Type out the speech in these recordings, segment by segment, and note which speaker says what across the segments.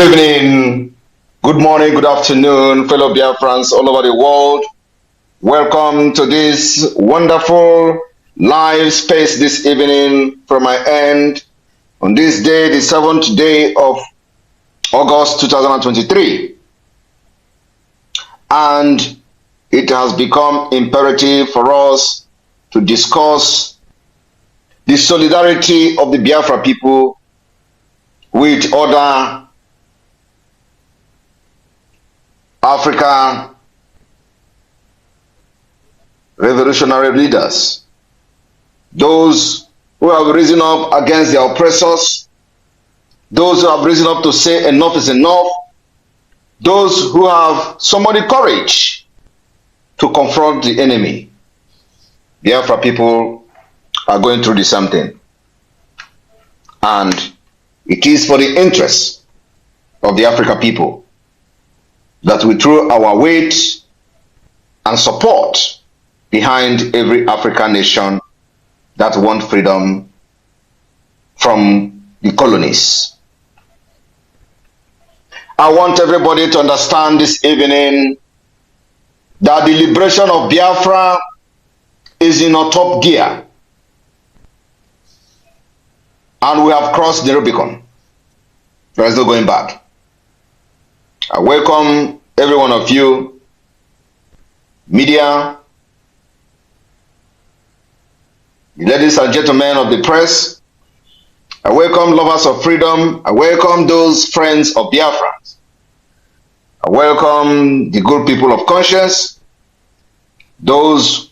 Speaker 1: Good evening, good morning, good afternoon, fellow Biafrans all over the world. Welcome to this wonderful live space this evening from my end on this day, the 7th day of August 2023. And it has become imperative for us to discuss the solidarity of the Biafra people with other African revolutionary leaders, those who have risen up against their oppressors, those who have risen up to say enough is enough, those who have summoned the courage to confront the enemy. Biafra people are going through the same thing. And it is for the interest of the African people that we throw our weight and support behind every African nation that wants freedom from the colonies. I want everybody to understand this evening that the liberation of Biafra is in a top gear. And we have crossed the Rubicon. There is no going back. I welcome every one of you, media, ladies and gentlemen of the press. I welcome lovers of freedom. I welcome those friends of Biafra. I welcome the good people of conscience, those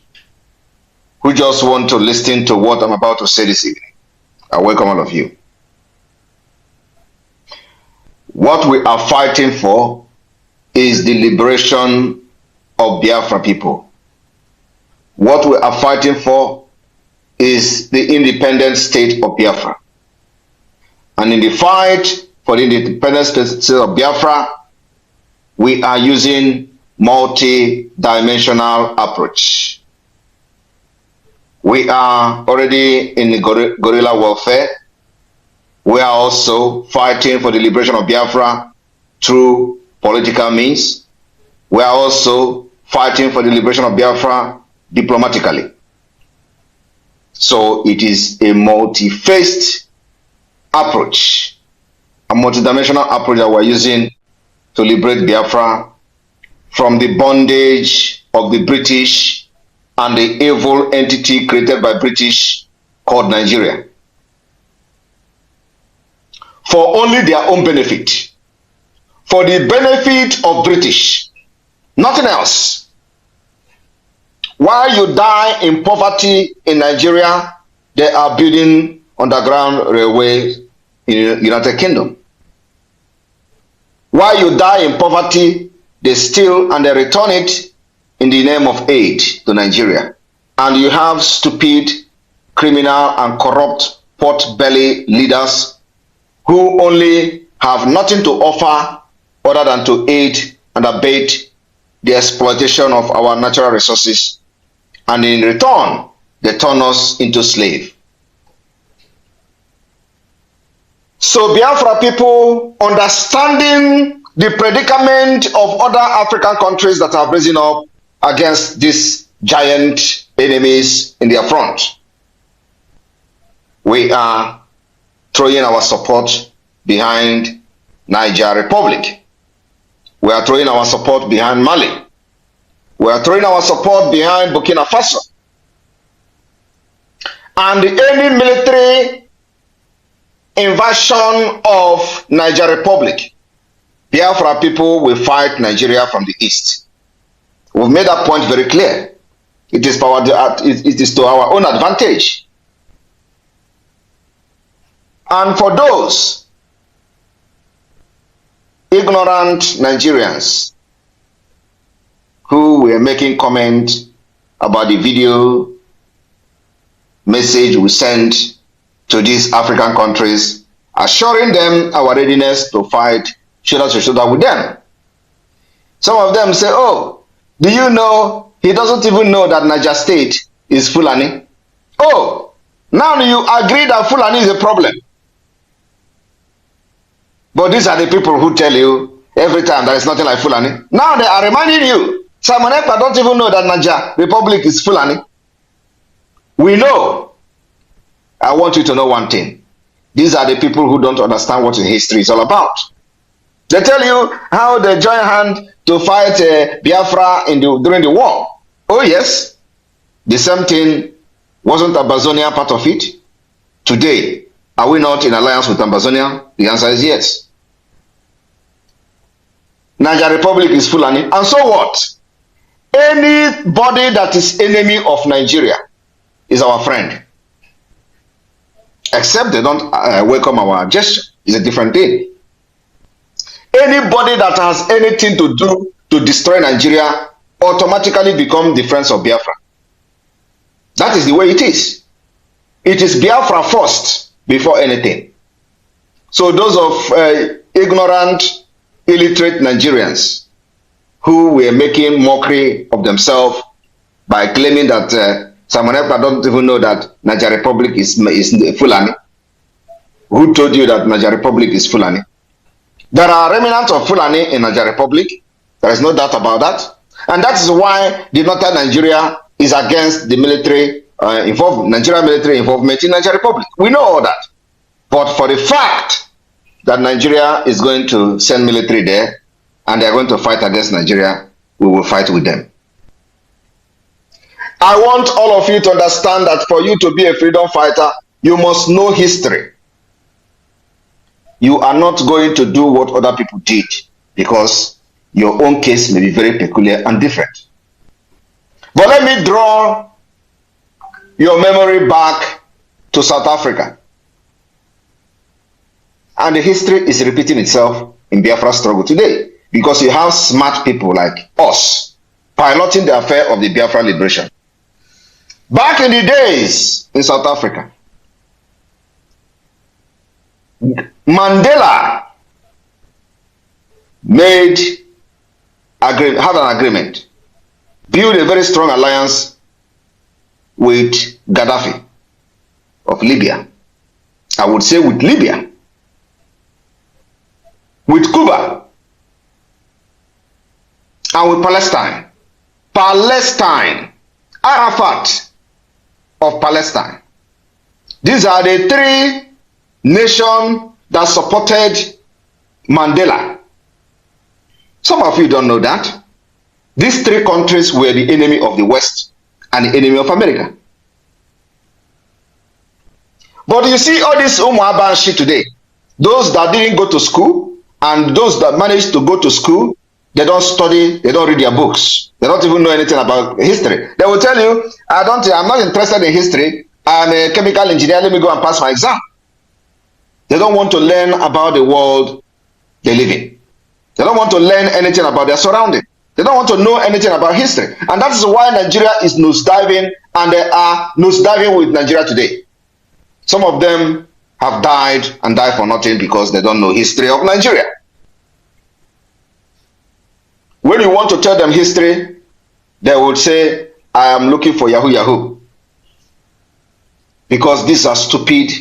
Speaker 1: who just want to listen to what I'm about to say this evening. I welcome all of you. What we are fighting for is the liberation of Biafra people. What we are fighting for is the independent state of Biafra. And in the fight for the independent state of Biafra, we are using multi-dimensional approach. We are already in the guerrilla warfare. We are also fighting for the liberation of Biafra through political means. We are also fighting for the liberation of Biafra diplomatically. So it is a multi-faced approach, a multidimensional approach that we're using to liberate Biafra from the bondage of the British and the evil entity created by British called Nigeria, for only their own benefit, for the benefit of British, nothing else. While you die in poverty in Nigeria, they are building underground railway in the United Kingdom. While you die in poverty, they steal and they return it in the name of aid to Nigeria. And you have stupid, criminal and corrupt pot-belly leaders who only have nothing to offer other than to aid and abet the exploitation of our natural resources. And in return, they turn us into slaves. So Biafra people, understanding the predicament of other African countries that have risen up against these giant enemies in their front, we are throwing our support behind Niger Republic. We are throwing our support behind Mali. We are throwing our support behind Burkina-Faso. And any military invasion of Niger Republic, Biafra people will fight Nigeria from the east. We've made that point very clear. It is to our own advantage. And for those ignorant Nigerians who were making comments about the video message we sent to these African countries, assuring them our readiness to fight shoulder to shoulder with them. Some of them say, oh, do you know he doesn't even know that Niger State is Fulani? Oh, now you agree that Fulani is a problem. But these are the people who tell you every time there is nothing like Fulani. Now they are reminding you. Simon Ekpa don't even know that Niger Republic is Fulani. We know. I want you to know one thing. These are the people who don't understand what history is all about. They tell you how they join hand to fight Biafra during the war. Oh yes, the same thing. Wasn't Amazonia part of it? Today, are we not in alliance with Amazonia? The answer is yes. Niger Republic is Fulani. And so what? Anybody that is enemy of Nigeria is our friend. Except they don't welcome our gesture. It's a different thing. Anybody that has anything to do to destroy Nigeria automatically become the friends of Biafra. That is the way it is. It is Biafra first before anything. So those of ignorant, illiterate Nigerians who were making mockery of themselves by claiming that Simon Ekpa don't even know that Niger Republic is Fulani. Who told you that Niger Republic is Fulani? There are remnants of Fulani in Niger Republic. There is no doubt about that. And that is why the northern Nigeria is against the military Nigerian military involvement in Niger Republic. We know all that. But for the fact that Nigeria is going to send military there and they are going to fight against Nigeria, we will fight with them. I want all of you to understand that for you to be a freedom fighter, you must know history. You are not going to do what other people did because your own case may be very peculiar and different. But let me draw your memory back to South Africa. And the history is repeating itself in Biafra struggle today because you have smart people like us piloting the affair of the Biafra liberation. Back in the days in South Africa, Mandela had an agreement, built a very strong alliance with Gaddafi of Libya. I would say with Libya, with Cuba, and with Palestine. Palestine, Arafat of Palestine. These are the three nations that supported Mandela. Some of you don't know that. These three countries were the enemy of the West and the enemy of America. But you see all this Umuaban shit today. Those that didn't go to school and those that managed to go to school, they don't study, they don't read their books. They don't even know anything about history. They will tell you, I'm not interested in history. I'm a chemical engineer, let me go and pass my exam. They don't want to learn about the world they live in. They don't want to learn anything about their surroundings. They don't want to know anything about history. And that is why Nigeria is nosediving, and they are nosediving with Nigeria today. Some of them have died and died for nothing because they don't know history of Nigeria. When you want to tell them history, they would say, I am looking for Yahoo Yahoo. Because these are stupid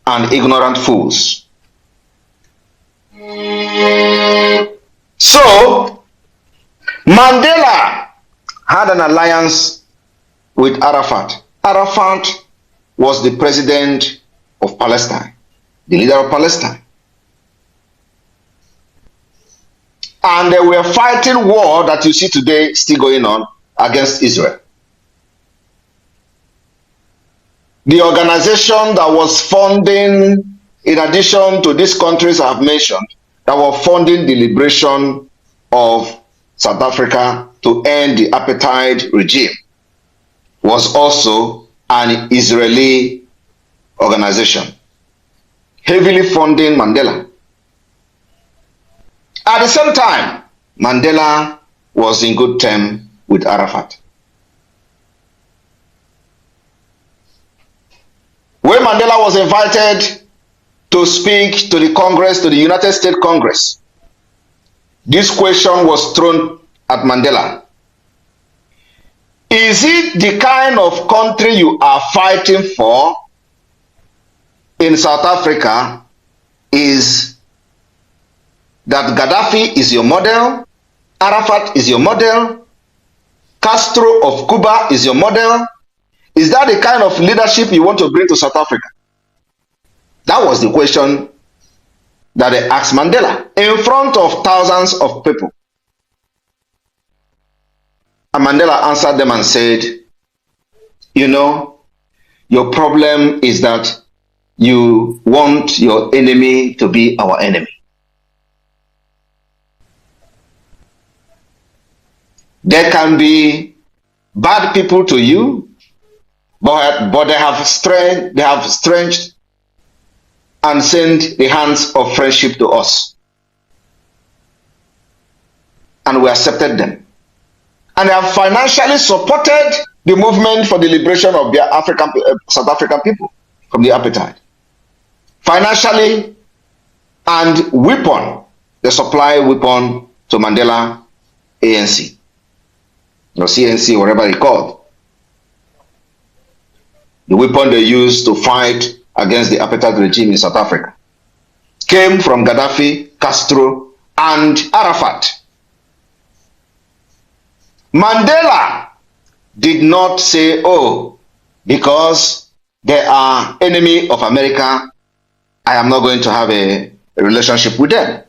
Speaker 1: and ignorant fools. So, Mandela had an alliance with Arafat. Arafat was the president of Palestine, the leader of Palestine. And they were fighting war that you see today still going on against Israel. The organization that was funding, in addition to these countries I have mentioned, that were funding the liberation of South Africa to end the apartheid regime, was also an Israeli organization, heavily funding Mandela. At the same time, Mandela was in good terms with Arafat. When Mandela was invited to speak to the Congress, to the United States Congress, this question was thrown at Mandela. Is it the kind of country you are fighting for in South Africa is that Gaddafi is your model, Arafat is your model, Castro of Cuba is your model? Is that the kind of leadership you want to bring to South Africa? That was the question that they asked Mandela in front of thousands of people. And Mandela answered them and said, you know, your problem is that you want your enemy to be our enemy. There can be bad people to you, but they have stretched and sent the hands of friendship to us. And we accepted them. And they have financially supported the movement for the liberation of the South African people from the apartheid. Financially and weapon, they supply weapon to Mandela ANC. Or CNC, whatever they call. The weapon they used to fight against the apartheid regime in South Africa came from Gaddafi, Castro, and Arafat. Mandela did not say, oh, because they are enemy of America, I am not going to have a relationship with them.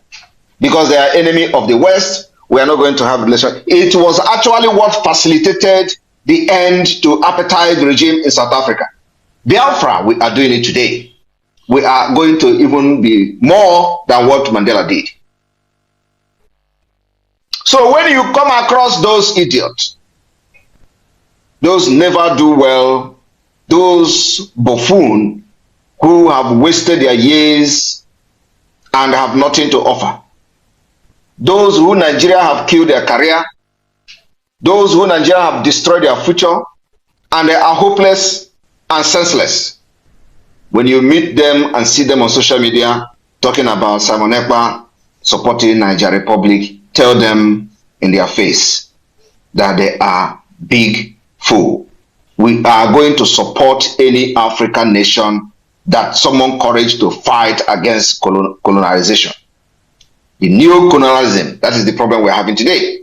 Speaker 1: Because they are enemy of the West, we are not going to have a relationship. It was actually what facilitated the end to apartheid regime in South Africa. Biafra, we are doing it today. We are going to even be more than what Mandela did. So when you come across those idiots, those never do well, those buffoons who have wasted their years and have nothing to offer, those who Nigeria have killed their career, those who Nigeria have destroyed their future, and they are hopeless and senseless. When you meet them and see them on social media talking about Simon Ekpa supporting Niger Republic, tell them in their face that they are big fool. We are going to support any African nation that summon courage to fight against colonization. The neo-colonialism, that is the problem we're having today.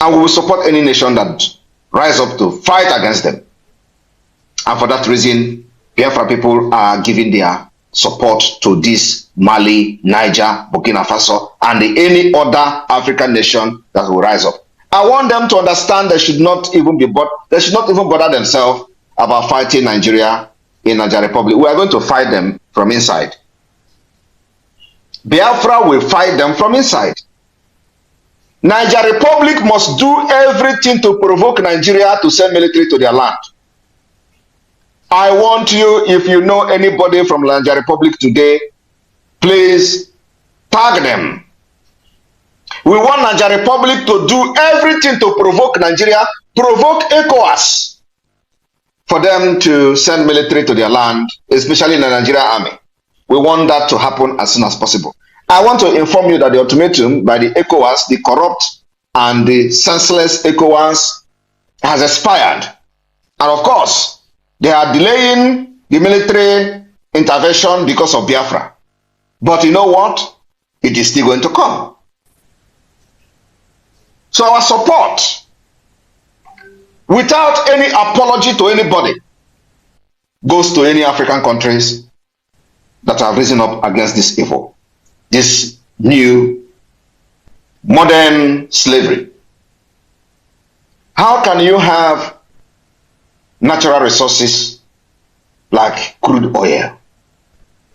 Speaker 1: And we will support any nation that rise up to fight against them. And for that reason, Biafra people are giving their support to this Mali, Niger, Burkina-Faso, and any other African nation that will rise up. I want them to understand they should not even bother themselves about fighting Nigeria in Niger Republic. We are going to fight them from inside. Biafra will fight them from inside. Niger Republic must do everything to provoke Nigeria to send military to their land. I want you, if you know anybody from Niger Republic today, please tag them. We want Niger Republic to do everything to provoke Nigeria, provoke ECOWAS for them to send military to their land, especially the Nigerian army. We want that to happen as soon as possible. I want to inform you that the ultimatum by the ECOWAS, the corrupt and the senseless ECOWAS, has expired. And of course, they are delaying the military intervention because of Biafra. But you know what? It is still going to come. So our support, without any apology to anybody, goes to any African countries that have risen up against this evil, this new modern slavery. How can you have natural resources like crude oil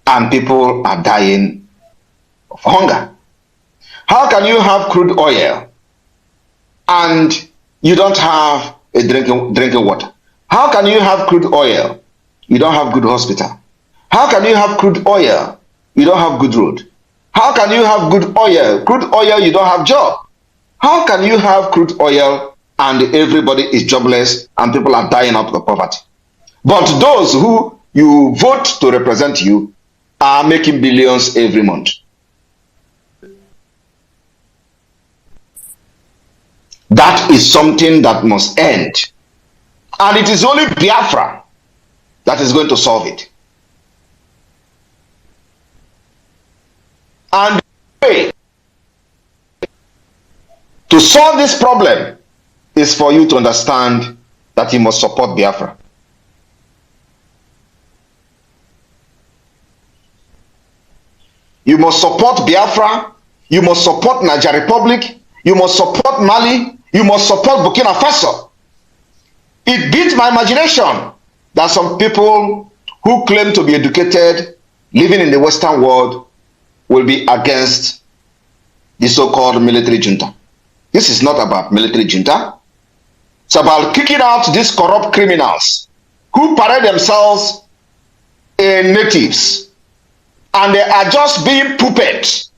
Speaker 1: and people are dying of hunger? How can you have crude oil and you don't have a drinking water? How can you have crude oil? You don't have good hospital. How can you have crude oil? You don't have good road. How can you have good oil? Crude oil, you don't have job. How can you have crude oil and everybody is jobless and people are dying out of poverty? But those who you vote to represent you are making billions every month. That is something that must end. And it is only Biafra that is going to solve it. And the way to solve this problem is for you to understand that you must support Biafra. You must support Biafra. You must support Niger Republic. You must support Mali. You must support Burkina-Faso. It beats my imagination that some people who claim to be educated, living in the Western world, will be against the so-called military junta. This is not about military junta. It's about kicking out these corrupt criminals who parade themselves in natives, and they are just being puppets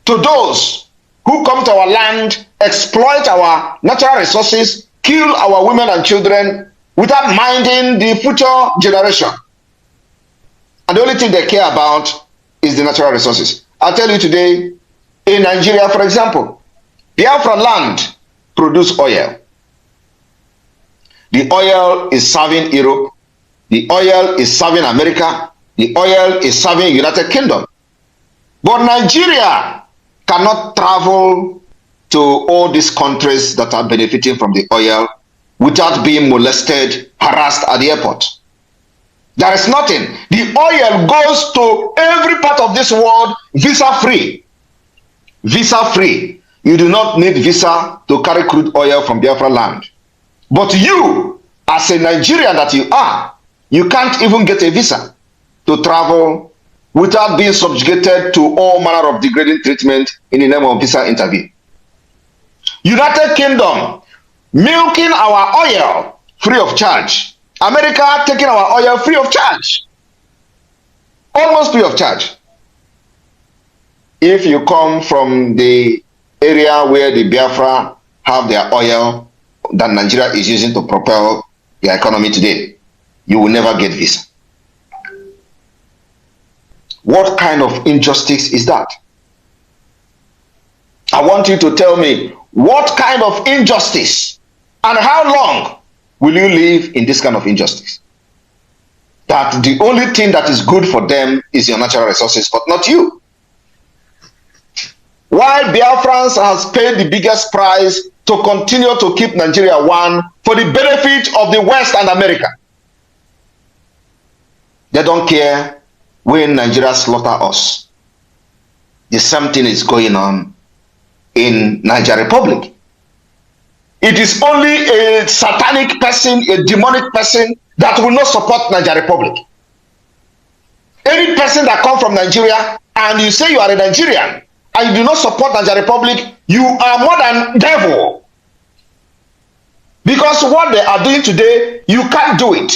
Speaker 1: to those who come to our land, exploit our natural resources, kill our women and children without minding the future generation. And the only thing they care about is the natural resources. I'll tell you today, in Nigeria, for example, Biafra land produce oil. The oil is serving Europe. The oil is serving America. The oil is serving United Kingdom. But Nigeria cannot travel to all these countries that are benefiting from the oil without being molested, harassed at the airport. There is nothing. The oil goes to every part of this world visa-free. Visa-free. You do not need visa to carry crude oil from Biafra land. But you, as a Nigerian that you are, you can't even get a visa to travel without being subjugated to all manner of degrading treatment in the name of visa interview. United Kingdom milking our oil free of charge. America taking our oil free of charge. Almost free of charge. If you come from the area where the Biafra have their oil that Nigeria is using to propel their economy today, you will never get visa. What kind of injustice is that? I want you to tell me what kind of injustice and how long will you live in this kind of injustice? That the only thing that is good for them is your natural resources, but not you. While Biafrans has paid the biggest price to continue to keep Nigeria one for the benefit of the West and America. They don't care when Nigeria slaughter us. The same thing is going on in Niger Republic. It is only a satanic person, a demonic person that will not support Niger Republic. Any person that comes from Nigeria and you say you are a Nigerian and you do not support Niger Republic, you are more than devil. Because what they are doing today, you can't do it.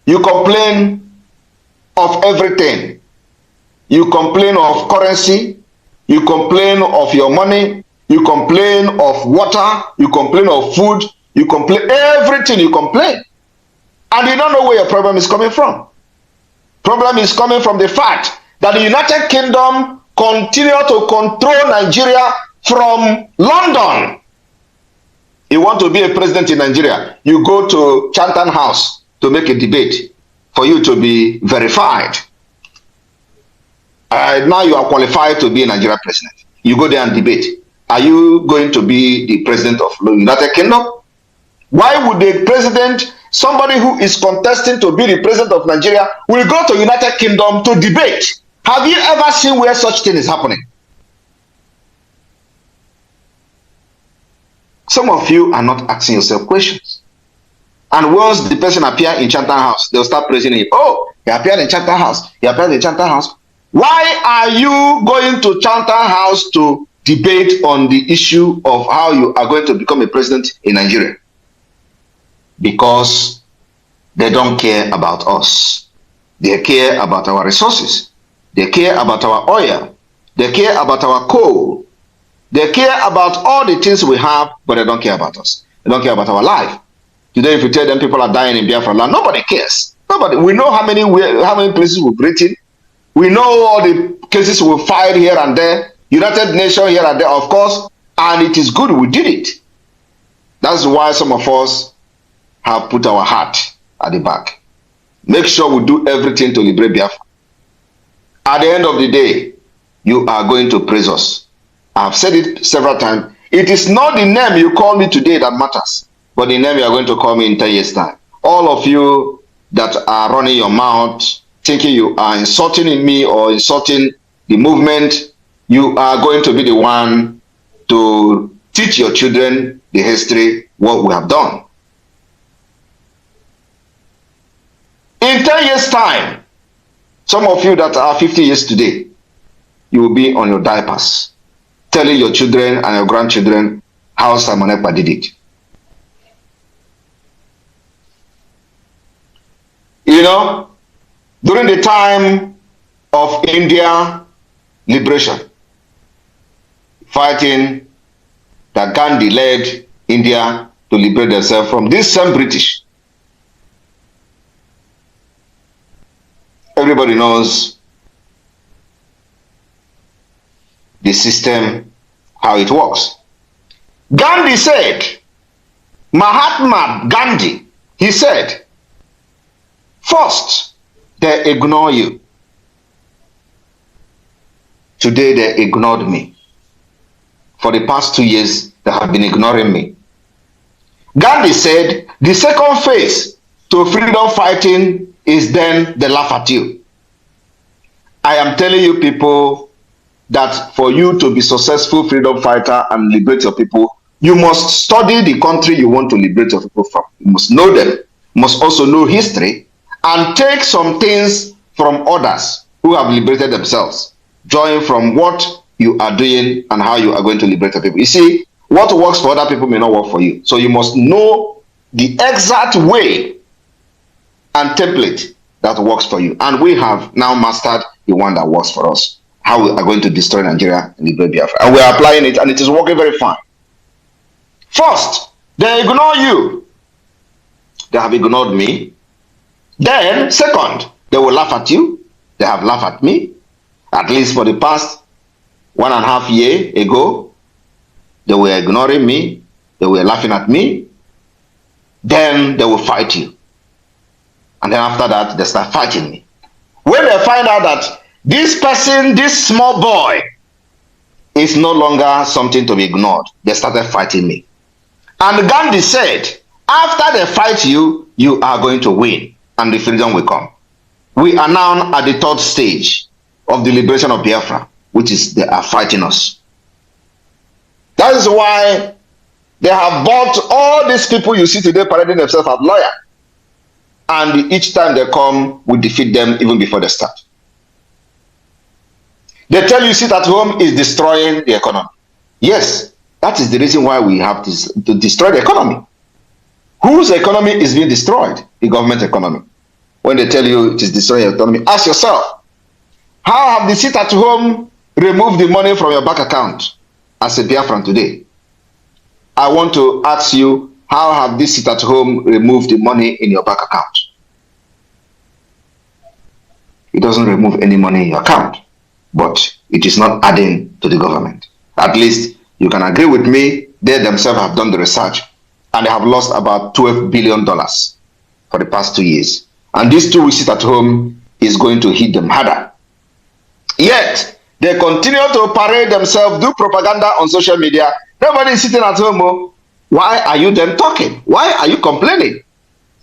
Speaker 1: You complain of everything. You complain of currency. You complain of your money. You complain of water. You complain of food. You complain everything. You complain. And you don't know where your problem is coming from. Problem is coming from the fact that the United Kingdom continue to control Nigeria from London. You want to be a president in Nigeria, you go to Chatham House to make a debate for you to be verified. Now you are qualified to be a Nigerian president. You go there and debate. Are you going to be the president of the United Kingdom? Why would the president, somebody who is contesting to be the president of Nigeria, will go to United Kingdom to debate? Have you ever seen where such thing is happening? Some of you are not asking yourself questions. And once the person appears in Chatham House, they'll start praising him. Oh, he appeared in Chatham House. He appeared in Chatham House. Why are you going to Chatham House to debate on the issue of how you are going to become a president in Nigeria? Because they don't care about us. They care about our resources. They care about our oil. They care about our coal. They care about all the things we have, but they don't care about us. They don't care about our life. Today, if you tell them people are dying in Biafra land, nobody cares. Nobody. We know how many places we've written. We know all the cases we've filed here and there. United Nations here and there, of course. And it is good we did it. That's why some of us have put our heart at the back. Make sure we do everything to liberate Biafra. At the end of the day, you are going to praise us. I've said it several times. It is not the name you call me today that matters, but the name you are going to call me in 10 years' time. All of you that are running your mouth, thinking you are insulting me or insulting the movement, you are going to be the one to teach your children the history, what we have done. In 10 years' time, some of you that are 50 years today, you will be on your diapers, telling your children and your grandchildren how Simon Ekpa did it. You know, during the time of India liberation, fighting that Gandhi led India to liberate themselves from this same British. Everybody knows the system, how it works. Gandhi said, Mahatma Gandhi, he said, first, they ignore you. Today, they ignored me. For the past 2 years, they have been ignoring me. Gandhi said, the second phase to freedom fighting is then they laugh at you. I am telling you people that for you to be successful freedom fighter and liberate your people, you must study the country you want to liberate your people from. You must know them, you must also know history, and take some things from others who have liberated themselves, drawing from what you are doing and how you are going to liberate the people. You see, what works for other people may not work for you. So you must know the exact way and template that works for you. And we have now mastered the one that works for us. How we are going to destroy Nigeria and liberate Biafra. And we are applying it, and it is working very fine. First, they ignore you. They have ignored me. Then, second, they will laugh at you. They have laughed at me. At least for the past 1.5 years ago, they were ignoring me. They were laughing at me. Then they will fight you. And then after that, they start fighting me. When they find out that this person, this small boy, is no longer something to be ignored, they started fighting me. And Gandhi said, after they fight you, you are going to win, and the freedom will come. We are now at the third stage of the liberation of Biafra, which is they are fighting us. That is why they have bought all these people you see today parading themselves as lawyers. And each time they come, we defeat them even before they start. They tell you sit at home is destroying the economy. Yes, that is the reason why we have to destroy the economy. Whose economy is being destroyed? The government economy. When they tell you it is destroying your economy, ask yourself, how have the sit at home removed the money from your bank account as a Biafran today? I want to ask you, how have this sit at home removed the money in your bank account? It doesn't remove any money in your account, but it is not adding to the government. At least you can agree with me, they themselves have done the research and they have lost about $12 billion for the past 2 years. And these 2 weeks sit at home is going to hit them harder. Yet, they continue to parade themselves, do propaganda on social media. Nobody is sitting at home. Oh. Why are you then talking? Why are you complaining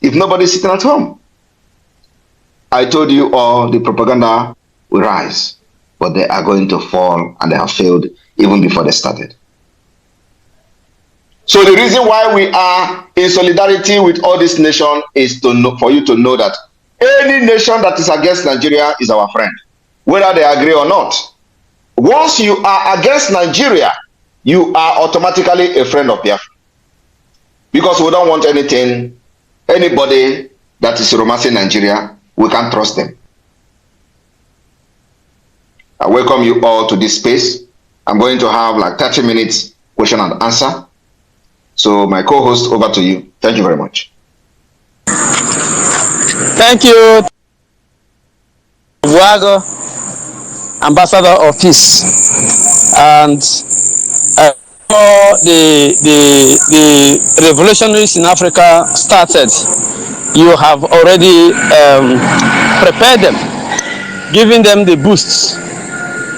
Speaker 1: if nobody is sitting at home? I told you all the propaganda will rise, but they are going to fall, and they have failed even before they started. So the reason why we are in solidarity with all this nation is to know, for you to know that any nation that is against Nigeria is our friend, whether they agree or not. Once you are against Nigeria, you are automatically a friend of Biafra. Because we don't want anybody that is romancing Nigeria, we can't trust them. I welcome you all to this space. I'm going to have like 30 minutes question and answer. So my co-host, over to you. Thank you very much.
Speaker 2: Thank you, Wago, Ambassador of Peace. And before the revolutionaries in Africa started, you have already prepared them giving them the boosts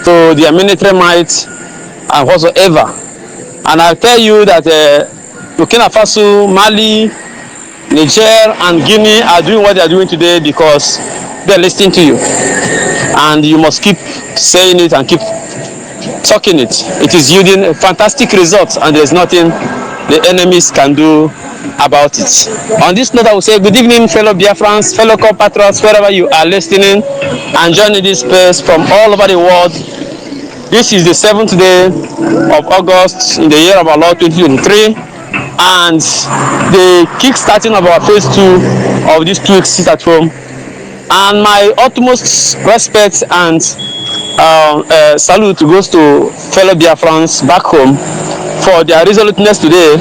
Speaker 2: to their military might and whatsoever. And I tell you that BurkinaFaso, Mali, Niger, and Guinea are doing what they are doing today because they are listening to you. And you must keep saying it and keep talking it. It is yielding fantastic results, and there is nothing the enemies can do about it. On this note, I will say good evening, fellow Biafrans, fellow compatriots, wherever you are listening and joining this space from all over the world. This is the 7th day of August in the year of our Lord 2023, and the kick-starting of our phase 2 of this 2 weeks sit at home. And my utmost respect and salute goes to fellow Biafrans back home for their resoluteness today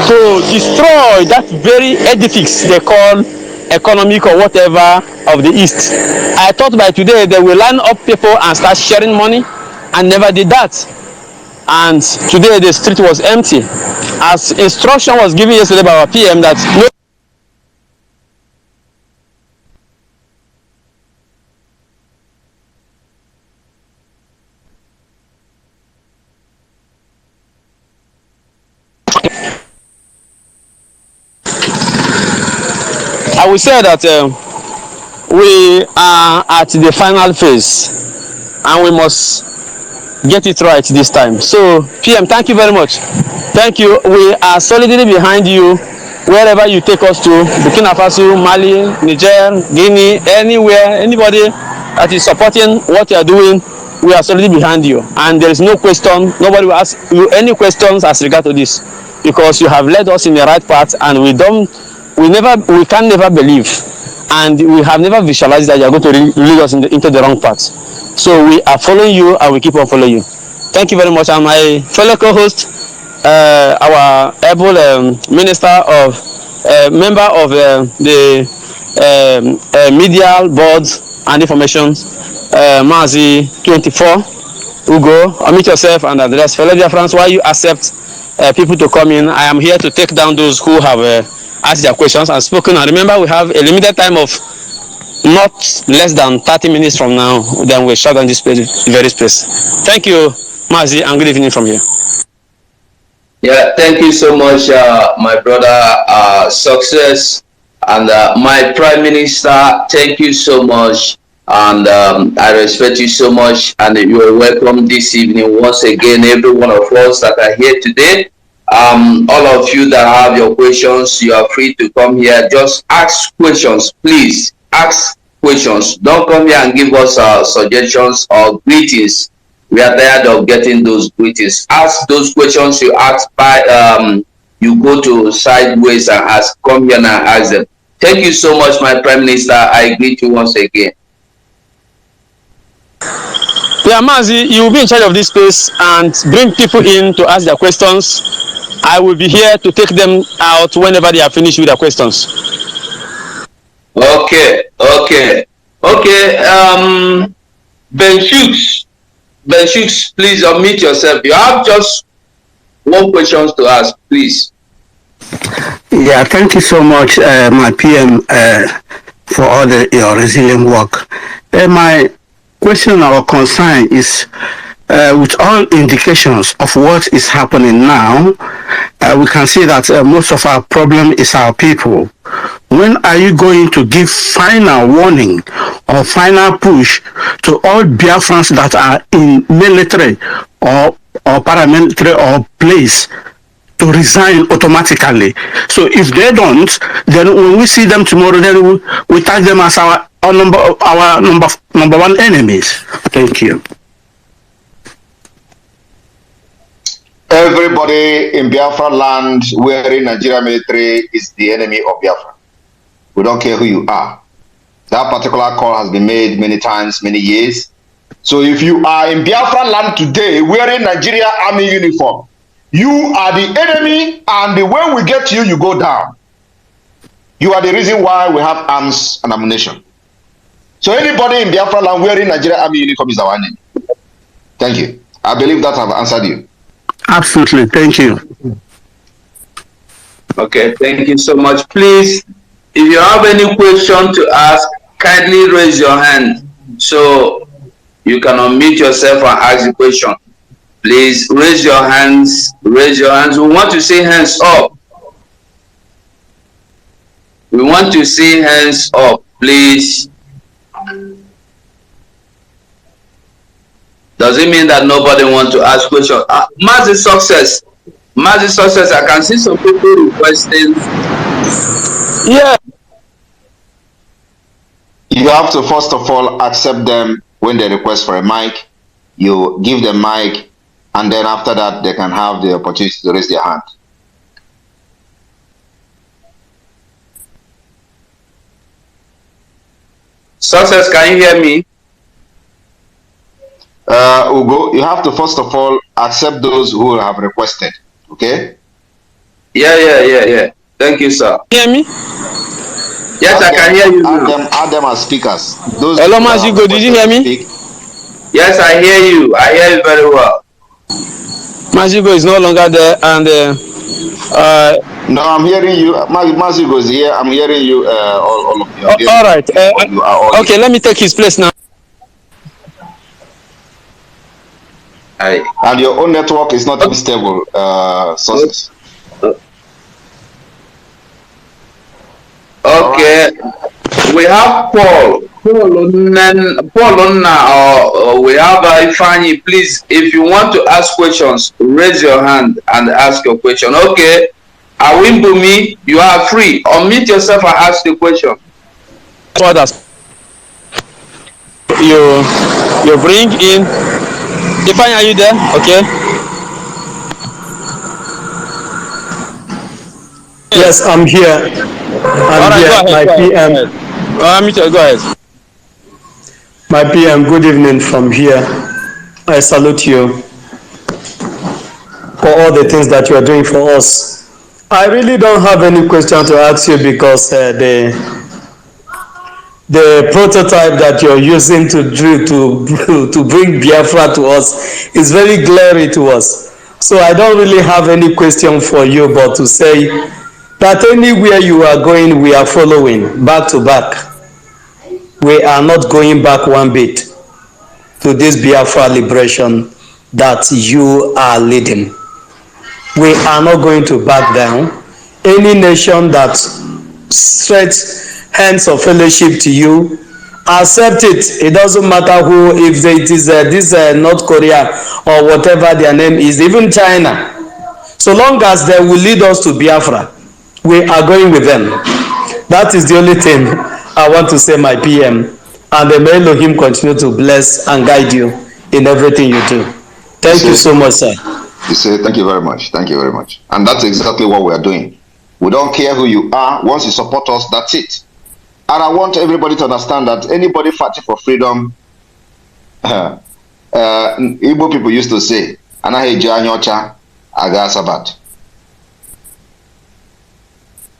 Speaker 2: to destroy that very edifice they call economic or whatever of the East. I thought by today they will line up people and start sharing money, and never did that. And today the street was empty, as instruction was given yesterday by our PM that no. I will say that we are at the final phase and we must get it right this time. So PM, thank you very much. Thank you. We are solidly behind you wherever you take us to. BurkinaFaso, Mali, Niger, Guinea, anywhere, anybody that is supporting what you are doing, we are solidly behind you. And there is no question, nobody will ask you any questions as regard to this, because you have led us in the right path, and we can never believe, and we have never visualized that you are going to lead us into the wrong path. So we are following you, and we keep on following you. Thank you very much. And my fellow co-host, our able minister of member of the media board and information, Mazi 24, Ugo, unmute yourself and address fellow Biafrans why you accept people to come in. I am here to take down those who have asked their questions and spoken. And remember, we have a limited time of not less than 30 minutes from now. Then we'll shut down this very space. Thank you, Mazi, and good evening from here.
Speaker 3: Yeah, thank you so much, my brother. Success. And my Prime Minister, thank you so much. And I respect you so much. And you are welcome this evening once again, every one of us that are here today. All of you that have your questions, you are free to come here. Just ask questions, please. Ask questions. Don't come here and give us suggestions or greetings. We are tired of getting those greetings. Ask those questions you ask by you go to sideways and ask. Come here and ask them. Thank you so much, my Prime Minister. I greet you once again.
Speaker 2: Yeah, Mazi, you will be in charge of this space and bring people in to ask their questions. I will be here to take them out whenever they are finished with their questions.
Speaker 3: Okay. Ben Shooks, please unmute yourself. You have just one question to ask, please.
Speaker 4: Yeah, thank you so much, my PM, for all your resilient work. My question or concern is, with all indications of what is happening now, we can see that most of our problem is our people. When are you going to give final warning or final push to all Biafrans that are in military or paramilitary or place to resign automatically? So if they don't, then when we see them tomorrow, then we tag them as our number one enemies. Thank you.
Speaker 1: Everybody in Biafra land wearing Nigeria military is the enemy of Biafra. We don't care who you are. That particular call has been made many times, many years. So if you are in Biafra land today wearing Nigeria army uniform, you are the enemy, and when we get you, you go down. You are the reason why we have arms and ammunition. So anybody in Biafra land wearing Nigeria army uniform is our enemy. Thank you. I believe that I've answered you.
Speaker 4: Absolutely. Thank you.
Speaker 3: Okay, thank you so much. Please, if you have any question to ask, kindly raise your hand. So you can unmute yourself and ask the question. Please raise your hands. Raise your hands. We want to see hands up. We want to see hands up, please. Does it mean that nobody wants to ask questions? Massive success. Massive success. I can see some people requesting.
Speaker 2: Yeah.
Speaker 1: You have to first of all accept them when they request for a mic. You give them mic, and then after that they can have the opportunity to raise their hand.
Speaker 3: Success, can you hear me?
Speaker 1: Ugo, you have to first of all accept those who have requested. Okay?
Speaker 3: Yeah. Thank you, sir.
Speaker 2: Hear me?
Speaker 3: Yes, I can hear you now.
Speaker 1: Add them as speakers. Those
Speaker 2: Hello, Mazigo, did you hear me?
Speaker 3: Speak. Yes, I hear you. I hear you very well.
Speaker 2: Mazigo is no longer there, and
Speaker 1: no, I'm hearing you. Mazigo is here. I'm hearing you. All of you.
Speaker 2: All right.
Speaker 1: You are all
Speaker 2: okay, let me take his place now.
Speaker 1: And your own network is not stable, sources.
Speaker 3: Okay. Right. We have Paul Onna, or we have Ifani. Please, if you want to ask questions, raise your hand and ask your question. Okay. Awimbumi, you are free. Unmute yourself and ask the question.
Speaker 2: You bring in. Ifani, are you there? Okay.
Speaker 5: Yes, I'm here.
Speaker 2: All right,
Speaker 5: here. My PM.
Speaker 2: Go ahead.
Speaker 5: My PM, good evening from here. I salute you for all the things that you are doing for us. I really don't have any question to ask you because the prototype that you're using to bring Biafra to us is very glaring to us. So I don't really have any question for you but to say that anywhere you are going, we are following back to back. We are not going back one bit to this Biafra liberation that you are leading. We are not going to back down. Any nation that stretches hands of fellowship to you, accept it. It doesn't matter who, if it is this North Korea or whatever their name is, even China. So long as they will lead us to Biafra, we are going with them. That is the only thing I want to say, my PM. And may Elohim continue to bless and guide you in everything you do. Thank you so much, sir.
Speaker 1: You say thank you very much. Thank you very much. And that's exactly what we are doing. We don't care who you are. Once you support us, that's it. And I want everybody to understand that anybody fighting for freedom, Igbo people used to say, Anaheji Anyocha Aga Sabat.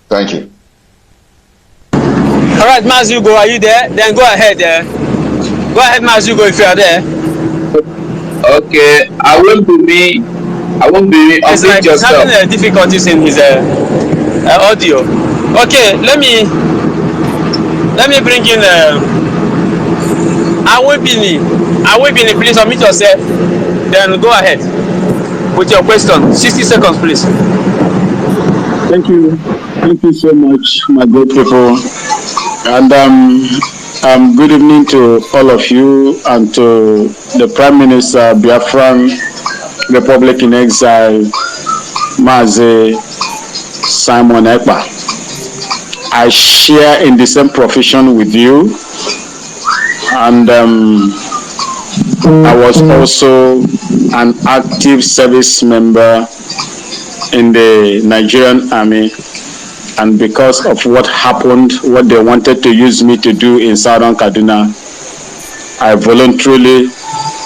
Speaker 1: Thank you.
Speaker 2: All right, Mazugo, are you there? Then go ahead. Go ahead, Mazugo, if you are there.
Speaker 3: Okay, I won't be.
Speaker 2: It's like he's having difficulties in his audio. Okay, let me bring in Awebini, please unmute yourself. Then go ahead with your question. 60 seconds, please.
Speaker 6: Thank you so much, my good people, and good evening to all of you and to the Prime Minister, Biafran Republic in Exile, Mazi Simon Ekpa. I share in the same profession with you, and I was also an active service member in the Nigerian army, and because of what happened, what they wanted to use me to do in Southern Kaduna, I voluntarily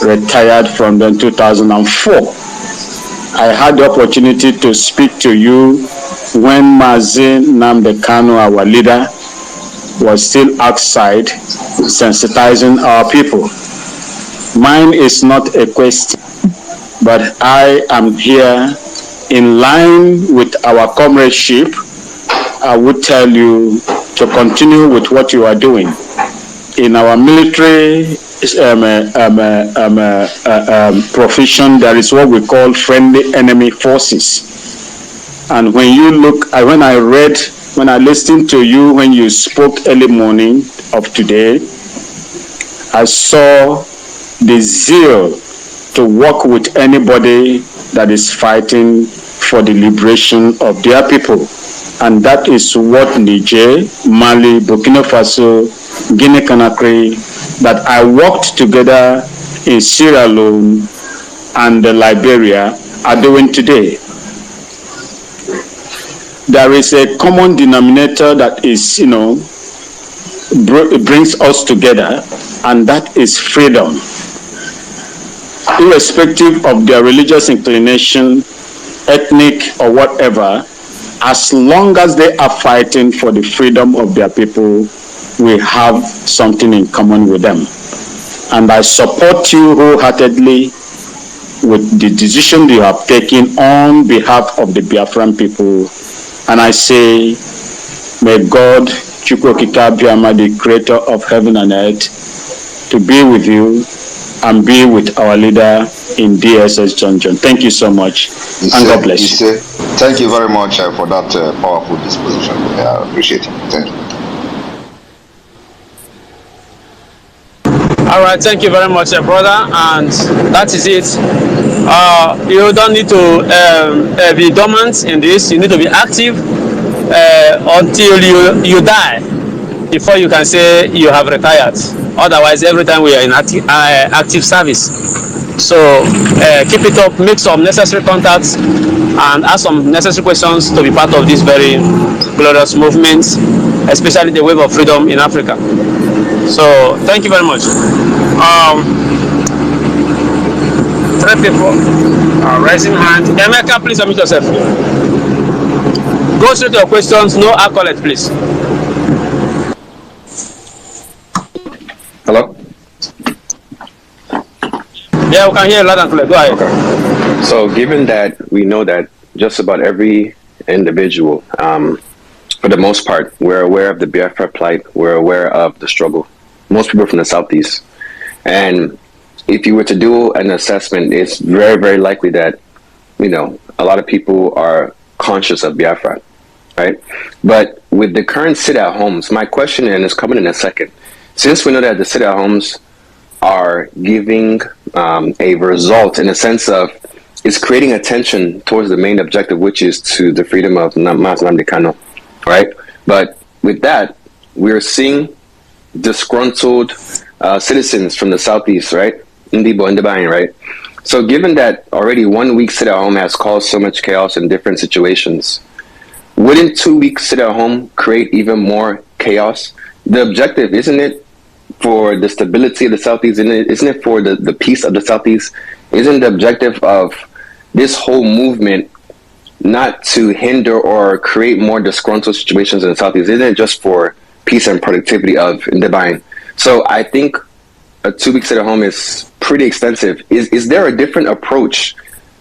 Speaker 6: retired from them in 2004. I had the opportunity to speak to you when Mazi Nnamdi Kanu, our leader, was still outside sensitizing our people. Mine is not a question, but I am here in line with our comradeship. I would tell you to continue with what you are doing. in our military profession, there is what we call friendly enemy forces. And when you look, when I listened to you when you spoke early morning of today, I saw the zeal to work with anybody that is fighting for the liberation of their people. And that is what Niger, Mali, Burkina-Faso, Guinea-Conakry, that I worked together in Sierra Leone and Liberia are doing today. There is a common denominator that is, brings us together, and that is freedom. Irrespective of their religious inclination, ethnic or whatever, as long as they are fighting for the freedom of their people, we have something in common with them. And I support you wholeheartedly with the decision you have taken on behalf of the Biafran people. And I say, may God, Chukwokika Biama, the creator of heaven and earth, to be with you and be with our leader in DSS John. Thank you so much, and God bless you.
Speaker 1: Thank you very much for that powerful disposition. I appreciate it. Thank you.
Speaker 2: All right, thank you very much, brother, and that is it. You don't need to be dormant in this. You need to be active until you die before you can say you have retired. Otherwise, every time we are in active service. So keep it up, make some necessary contacts, and ask some necessary questions to be part of this very glorious movement, especially the wave of freedom in Africa. So thank you very much. 3 people raising hand. Emeka, please unmute yourself. Go straight to your questions. No accolade, please.
Speaker 7: Hello?
Speaker 2: Yeah, we can hear you loud and clear. Go ahead.
Speaker 7: Okay. So given that we know that just about every individual, for the most part, we're aware of the Biafra plight, we're aware of the struggle. Most people from the Southeast. And if you were to do an assessment, it's very, very likely that, a lot of people are conscious of Biafra, right? But with the current sit-at-homes, my question, and it's coming in a second, since we know that the sit-at-homes are giving a result in a sense of it's creating attention towards the main objective, which is to the freedom of Nnamdi Kanu, right? But with that, we're seeing disgruntled citizens from the Southeast, right? Ndibo and Ndibain, right? So given that already 1 week sit-at-home has caused so much chaos in different situations, wouldn't 2 weeks sit-at-home create even more chaos? The objective, isn't it for the stability of the Southeast? Isn't it for the peace of the Southeast? Isn't the objective of this whole movement not to hinder or create more disgruntled situations in the Southeast? Isn't it just for peace and productivity of Ndibain? So I think a 2 week sit-at-home is pretty extensive. Is there a different approach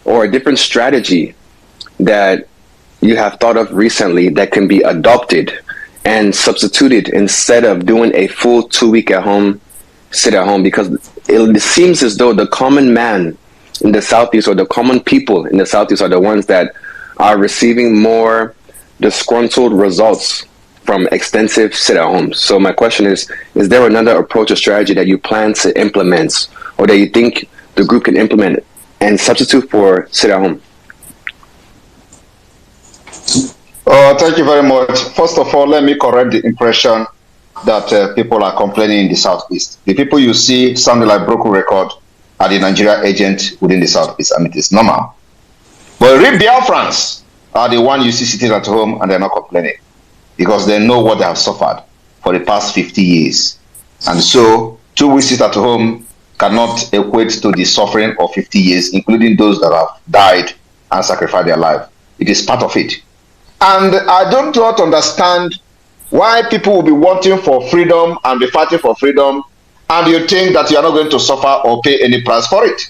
Speaker 7: or a different strategy that you have thought of recently that can be adopted and substituted instead of doing a full 2 week at home sit-at-home? Because it seems as though the common man in the Southeast, or the common people in the Southeast, are the ones that are receiving more disgruntled results from extensive sit-at-homes. So my question is there another approach or strategy that you plan to implement, or that you think the group can implement and substitute for sit-at-home?
Speaker 1: Thank you very much. First of all, let me correct the impression that people are complaining in the Southeast. The people you see sounding like broken record are the Nigeria agent within the Southeast, and it is normal. But real Biafrans are the one you see sitting at home and they're not complaining, because they know what they have suffered for the past 50 years. And so 2 weeks sit at home cannot equate to the suffering of 50 years, including those that have died and sacrificed their life. It is part of it. And I don't not understand why people will be wanting for freedom and be fighting for freedom, and you think that you are not going to suffer or pay any price for it.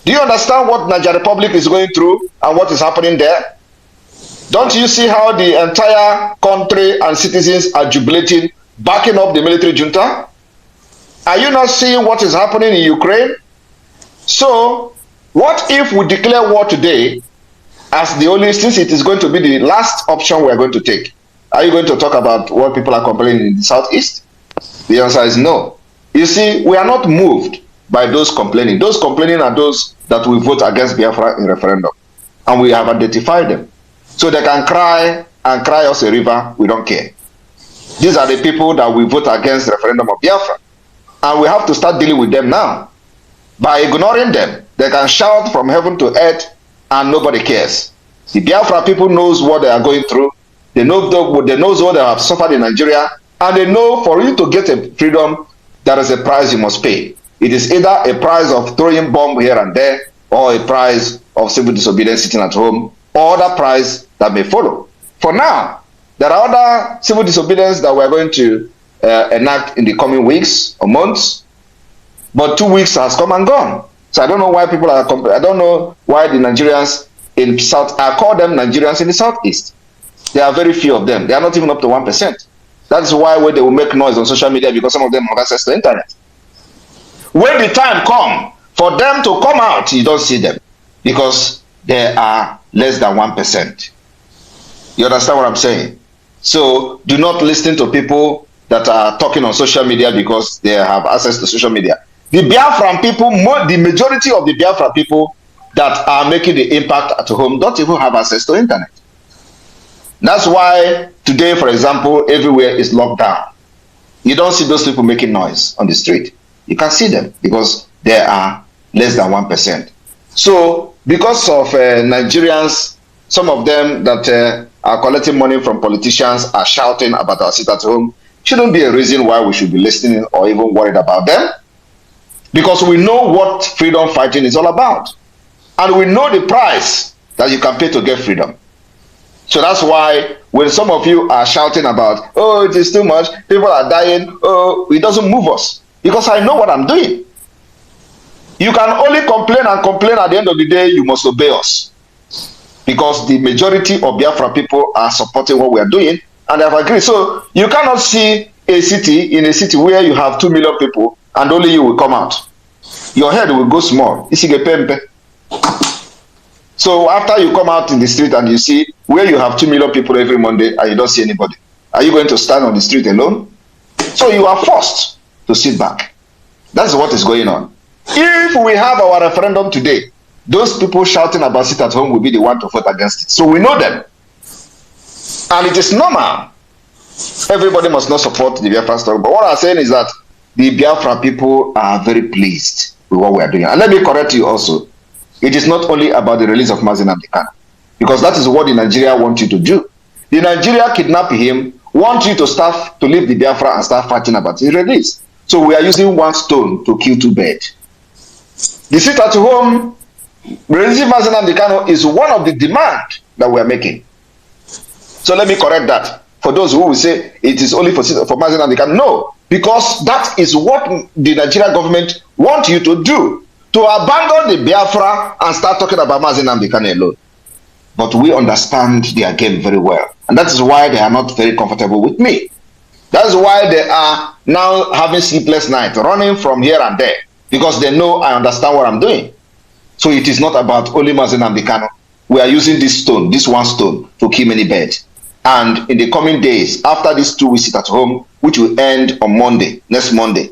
Speaker 1: Do you understand what Niger Republic is going through and what is happening there? Don't you see how the entire country and citizens are jubilating, backing up the military junta? Are you not seeing what is happening in Ukraine? So, what if we declare war today as the only, since it is going to be the last option we are going to take? Are you going to talk about what people are complaining in the southeast? The answer is no. You see, we are not moved by those complaining. Those complaining are those that will vote against Biafra in referendum. And we have identified them. So they can cry and cry us a river, we don't care. These are the people that will vote against the referendum of Biafra. And we have to start dealing with them now. By ignoring them, they can shout from heaven to earth and nobody cares. The Biafra people knows what they are going through. They know what they have suffered in Nigeria. And they know for you to get a freedom, there is a price you must pay. It is either a price of throwing bomb here and there, or a price of civil disobedience sitting at home, or other price that may follow. For now, there are other civil disobedience that we're going to enact in the coming weeks or months. But 2 weeks has come and gone. So I don't know why people are I don't know why the Nigerians in South, I call them Nigerians in the Southeast. There are very few of them. They are not even up to 1%. That's why when they will make noise on social media, because some of them have access to the internet. When the time comes for them to come out, you don't see them because they are less than 1%. You understand what I'm saying? So do not listen to people that are talking on social media because they have access to social media. The Biafran people, the majority of the Biafran people that are making the impact at home don't even have access to internet. That's why today, for example, everywhere is locked down. You don't see those people making noise on the street. You can see them because they are less than 1%. So because of Nigerians, some of them that are collecting money from politicians are shouting about our sit at home, shouldn't be a reason why we should be listening or even worried about them. Because we know what freedom fighting is all about. And we know the price that you can pay to get freedom. So that's why when some of you are shouting about, oh, it is too much, people are dying, oh, it doesn't move us. Because I know what I'm doing. You can only complain and complain. At the end of the day, you must obey us. Because the majority of Biafra people are supporting what we are doing and they have agreed. So you cannot see a city in a city where you have 2 million people and only you will come out. Your head will go small. So after you come out in the street and you see where you have 2 million people every Monday and you don't see anybody, are you going to stand on the street alone? So you are forced to sit back. That's what is going on. If we have our referendum today, those people shouting about sit at home will be the one to vote against it. So we know them. And it is normal. Everybody must not support the Biafra story. But what I'm saying is that the Biafra people are very pleased with what we are doing. And let me correct you also. It is not only about the release of Mazi Nnamdi Kanu, because that is what the Nigeria want you to do. The Nigeria kidnap him, want you to start to leave the Biafra and start fighting about his release. So we are using one stone to kill two birds. The sit at home, releasing Mazi Nnamdi Kanu is one of the demands that we are making. So let me correct that. For those who will say it is only for Mazi Nnamdi Kanu, no, because that is what the Nigeria government want you to do. To abandon the Biafra and start talking about Mazi Nnamdi Kanu alone. But we understand their game very well. And that is why they are not very comfortable with me. That is why they are now having sleepless nights, running from here and there. Because they know I understand what I'm doing. So it is not about only Mazi Nnamdi Kanu. We are using this stone, this one stone, to kill many birds. And in the coming days, after these 2 weeks sit at home, which will end on Monday, next Monday,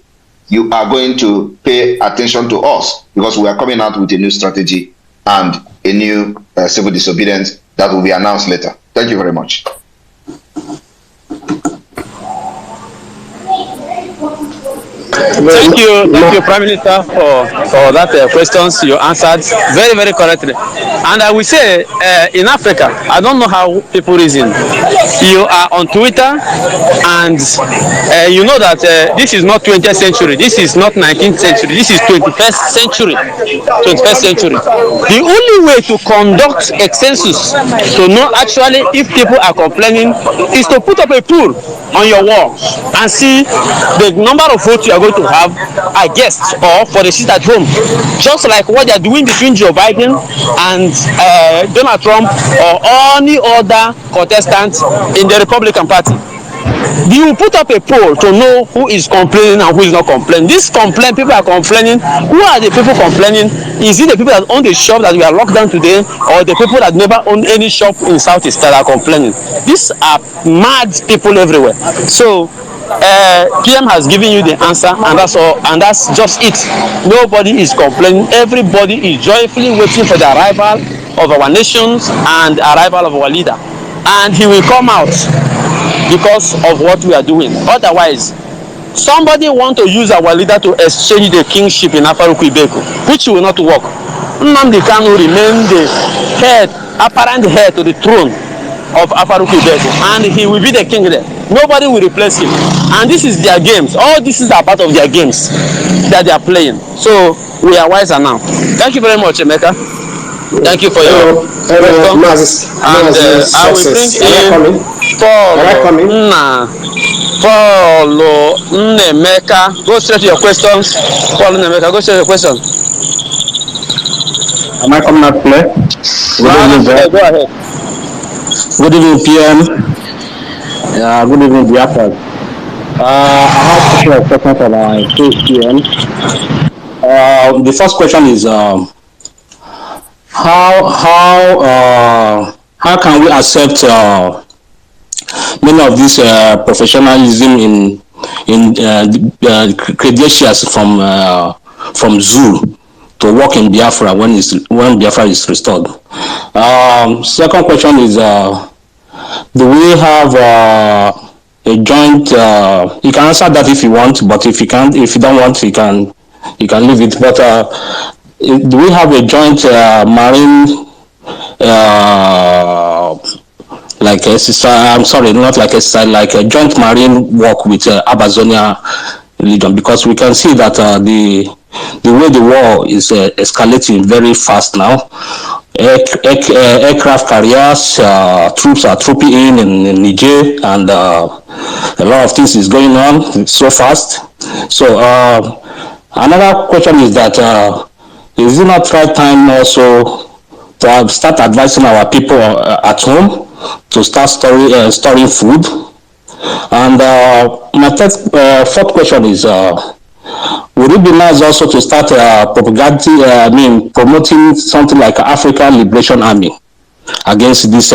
Speaker 1: you are going to pay attention to us because we are coming out with a new strategy and a new civil disobedience that will be announced later. Thank you very much.
Speaker 2: Thank you, Prime Minister, for that questions you answered very, very correctly. And I will say, in Africa, I don't know how people reason. You are on Twitter, and you know that this is not 20th century, this is not 19th century, this is 21st century. 21st century. The only way to conduct a census to know actually if people are complaining is to put up a poll on your wall and see the number of votes you are going to have against or for the seat at home, just like what they are doing between Joe Biden and Donald Trump or any other contestant in the Republican Party. You will put up a poll to know who is complaining and who is not complaining. This complaint, people are complaining. Who are the people complaining? Is it the people that own the shop that we are locked down today, or the people that never own any shop in Southeast that are complaining? These are mad people everywhere. So PM has given you the answer, and that's all, and that's just it. Nobody is complaining. Everybody is joyfully waiting for the arrival of our nations and arrival of our leader, and he will come out because of what we are doing. Otherwise, somebody want to use our leader to exchange the kingship in Afaruku Ibeku, which will not work. Nnamdi Kanu remain the head, apparent heir to the throne of Afaruku Ibeku, and he will be the king there. Nobody will replace him. And this is their games. All this is a part of their games that they are playing. So we are wiser now. Thank you very much, Emeka. Thank you for your
Speaker 8: Moses,
Speaker 2: and I will bring in Paul Nnemeka. Go straight to your questions. Paul Nnemeka, go straight to your question.
Speaker 6: Am I coming out clear?
Speaker 2: Go ahead.
Speaker 6: Good evening, PM. Good evening, Biafra. I have a question for my PM. The first question is how can we accept many of this professionalism in credentials from ZOO to work in Biafra when Biafra is restored? Second question is, do we have a joint? You can answer that if you want, but if you can't, if you don't want, you can leave it. But do we have a joint marine? Like I'm sorry, not like like a joint marine work with Amazonia region, because we can see that the way the war is escalating very fast now. Aircraft carriers, troops are trooping in Niger, and a lot of things is going on so fast. So another question is that is it not right time also to start advising our people at home to start storing food? And my fourth question is, would it be nice also to start promoting something like African Liberation Army against this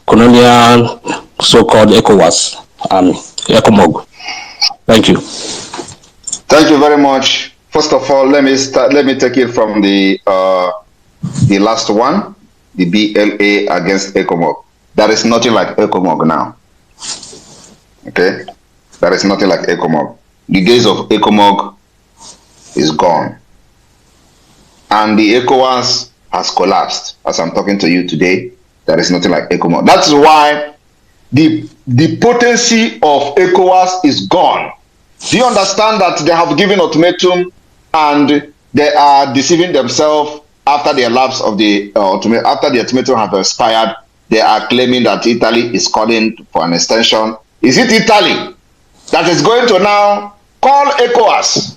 Speaker 6: colonial so-called ECOWAS army, ECOMOG? Thank you.
Speaker 1: Thank you very much. First of all, let me take it from the last one, the BLA against ECOMOG. There is nothing like ECOMOG now. Okay? There is nothing like ECOMOG. The days of ECOMOG is gone. And the ECOWAS has collapsed. As I'm talking to you today, there is nothing like ECOMOG. That's why the potency of ECOWAS is gone. Do you understand that they have given ultimatum and they are deceiving themselves after the lapse of the after the ultimatum have expired? They are claiming that Italy is calling for an extension. Is it Italy that is going to now call ECOWAS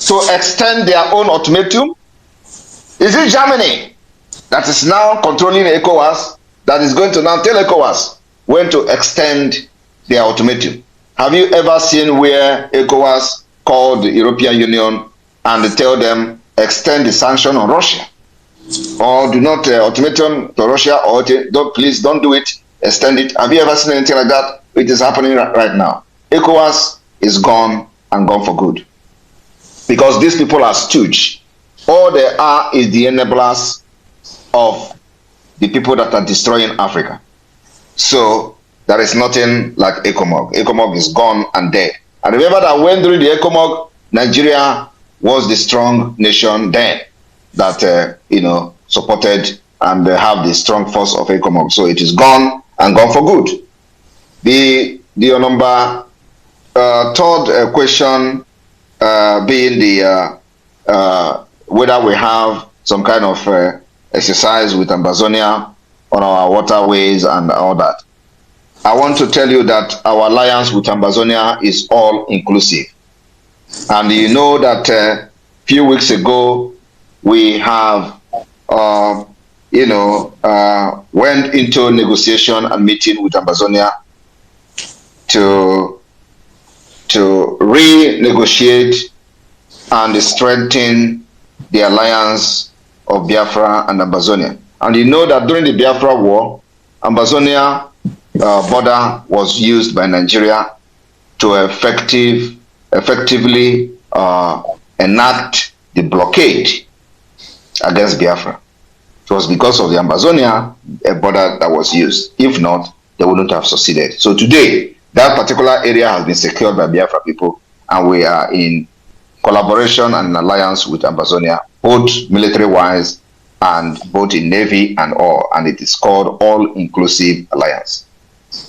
Speaker 1: to extend their own ultimatum? Is it Germany that is now controlling ECOWAS that is going to now tell ECOWAS when to extend their ultimatum? Have you ever seen where ECOWAS called the European Union and tell them extend the sanction on Russia? Or do not ultimatum to Russia, or please don't do it, extend it. Have you ever seen anything like that? It is happening right now. ECOWAS is gone, and gone for good. Because these people are stooge. All they are is the enablers of the people that are destroying Africa. So there is nothing like ECOMOG. ECOMOG is gone and dead. And remember that when during the ECOMOG, Nigeria was the strong nation then that supported and have the strong force of ECOMOG. So it is gone and gone for good. The number third question being the whether we have some kind of exercise with Amazonia on our waterways and all that. I want to tell you that our alliance with Amazonia is all inclusive. And you know that a few weeks ago, we have, went into negotiation and meeting with Amazonia to renegotiate and strengthen the alliance of Biafra and Ambazonia. And you know that during the Biafra war, Ambazonia border was used by Nigeria to effectively enact the blockade against Biafra. It was because of the Ambazonia border that was used. If not, they wouldn't have succeeded. So today, that particular area has been secured by Biafra people, and we are in collaboration and alliance with Ambazonia, both military-wise and both in Navy and all, and it is called All-Inclusive Alliance.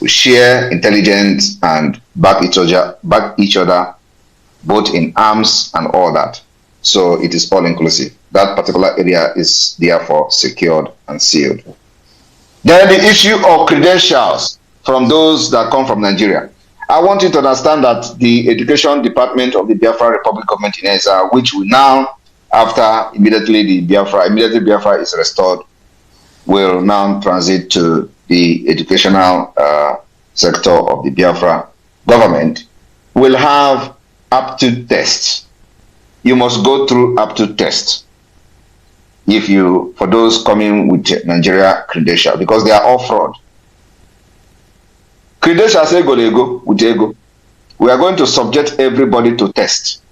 Speaker 1: We share intelligence and back each other both in arms and all that. So it is all-inclusive. That particular area is therefore secured and sealed. Then the issue of credentials from those that come from Nigeria. I want you to understand that the Education Department of the Biafra Republic Government in Niger, which we now, after immediately Biafra is restored, will now transit to the educational sector of the Biafra government, will have aptitude tests. You must go through aptitude tests for those coming with Nigeria credential, because they are all fraud. Credentials ego with ego. We are going to subject everybody to test.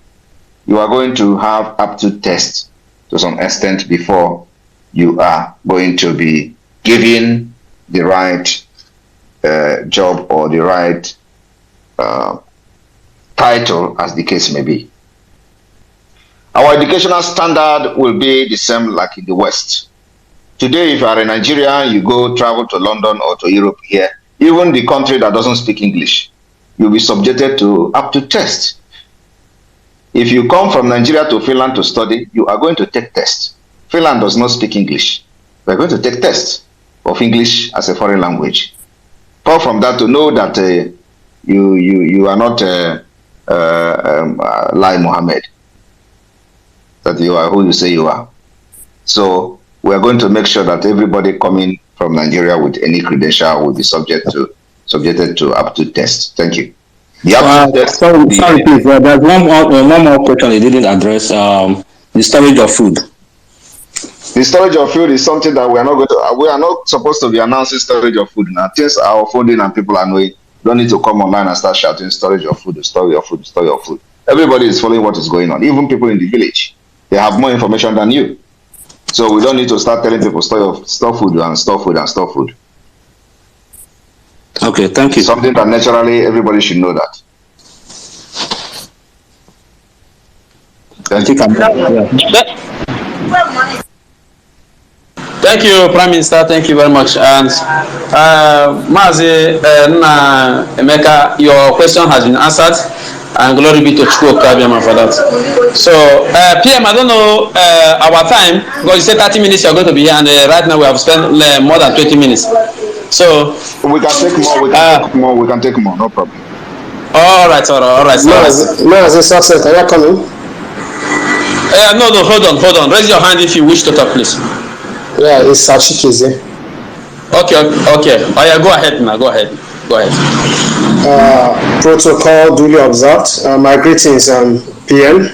Speaker 1: You are going to have aptitude tests to some extent before you are going to be given the right job or the right title, as the case may be. Our educational standard will be the same like in the West. Today, if you are in Nigeria, you travel to London or to Europe here, even the country that doesn't speak English, you'll be subjected to aptitude test. If you come from Nigeria to Finland to study, you are going to take tests. Finland does not speak English. We are going to take tests of English as a foreign language. Apart from that, to know that you are not Lai Mohammed, that you are who you say you are. So we are going to make sure that everybody coming from Nigeria with any credential will be subjected to aptitude test. Thank you.
Speaker 8: Sorry, please. There's one more question you didn't address. The storage of food.
Speaker 1: The storage of food is something that we are not supposed to be announcing storage of food now. Things are unfolding and people are knowing. Don't need to come online and start shouting storage of food, storage of food, storage of food. Everybody is following what is going on. Even people in the village, they have more information than you. So we don't need to start telling people store food and store food and store food.
Speaker 8: Okay, thank you.
Speaker 1: Something that naturally everybody should know that. Thank you.
Speaker 2: Thank you, Prime Minister. Thank you very much. And Mazi Emeka, your question has been answered, and glory be to Chukwuka for that. So, PM, I don't know our time, because you said 30 minutes you are going to be here, and right now we have spent more than 20 minutes. So
Speaker 1: we can take more. We can take more. No problem.
Speaker 2: All right.
Speaker 9: Mazi Success, are you coming?
Speaker 2: No, hold on. Raise your hand if you wish to talk, please.
Speaker 9: Yeah, it's Sachikize.
Speaker 2: Okay. Oh yeah, go ahead now. Go ahead.
Speaker 9: Protocol duly observed. My greetings, PM.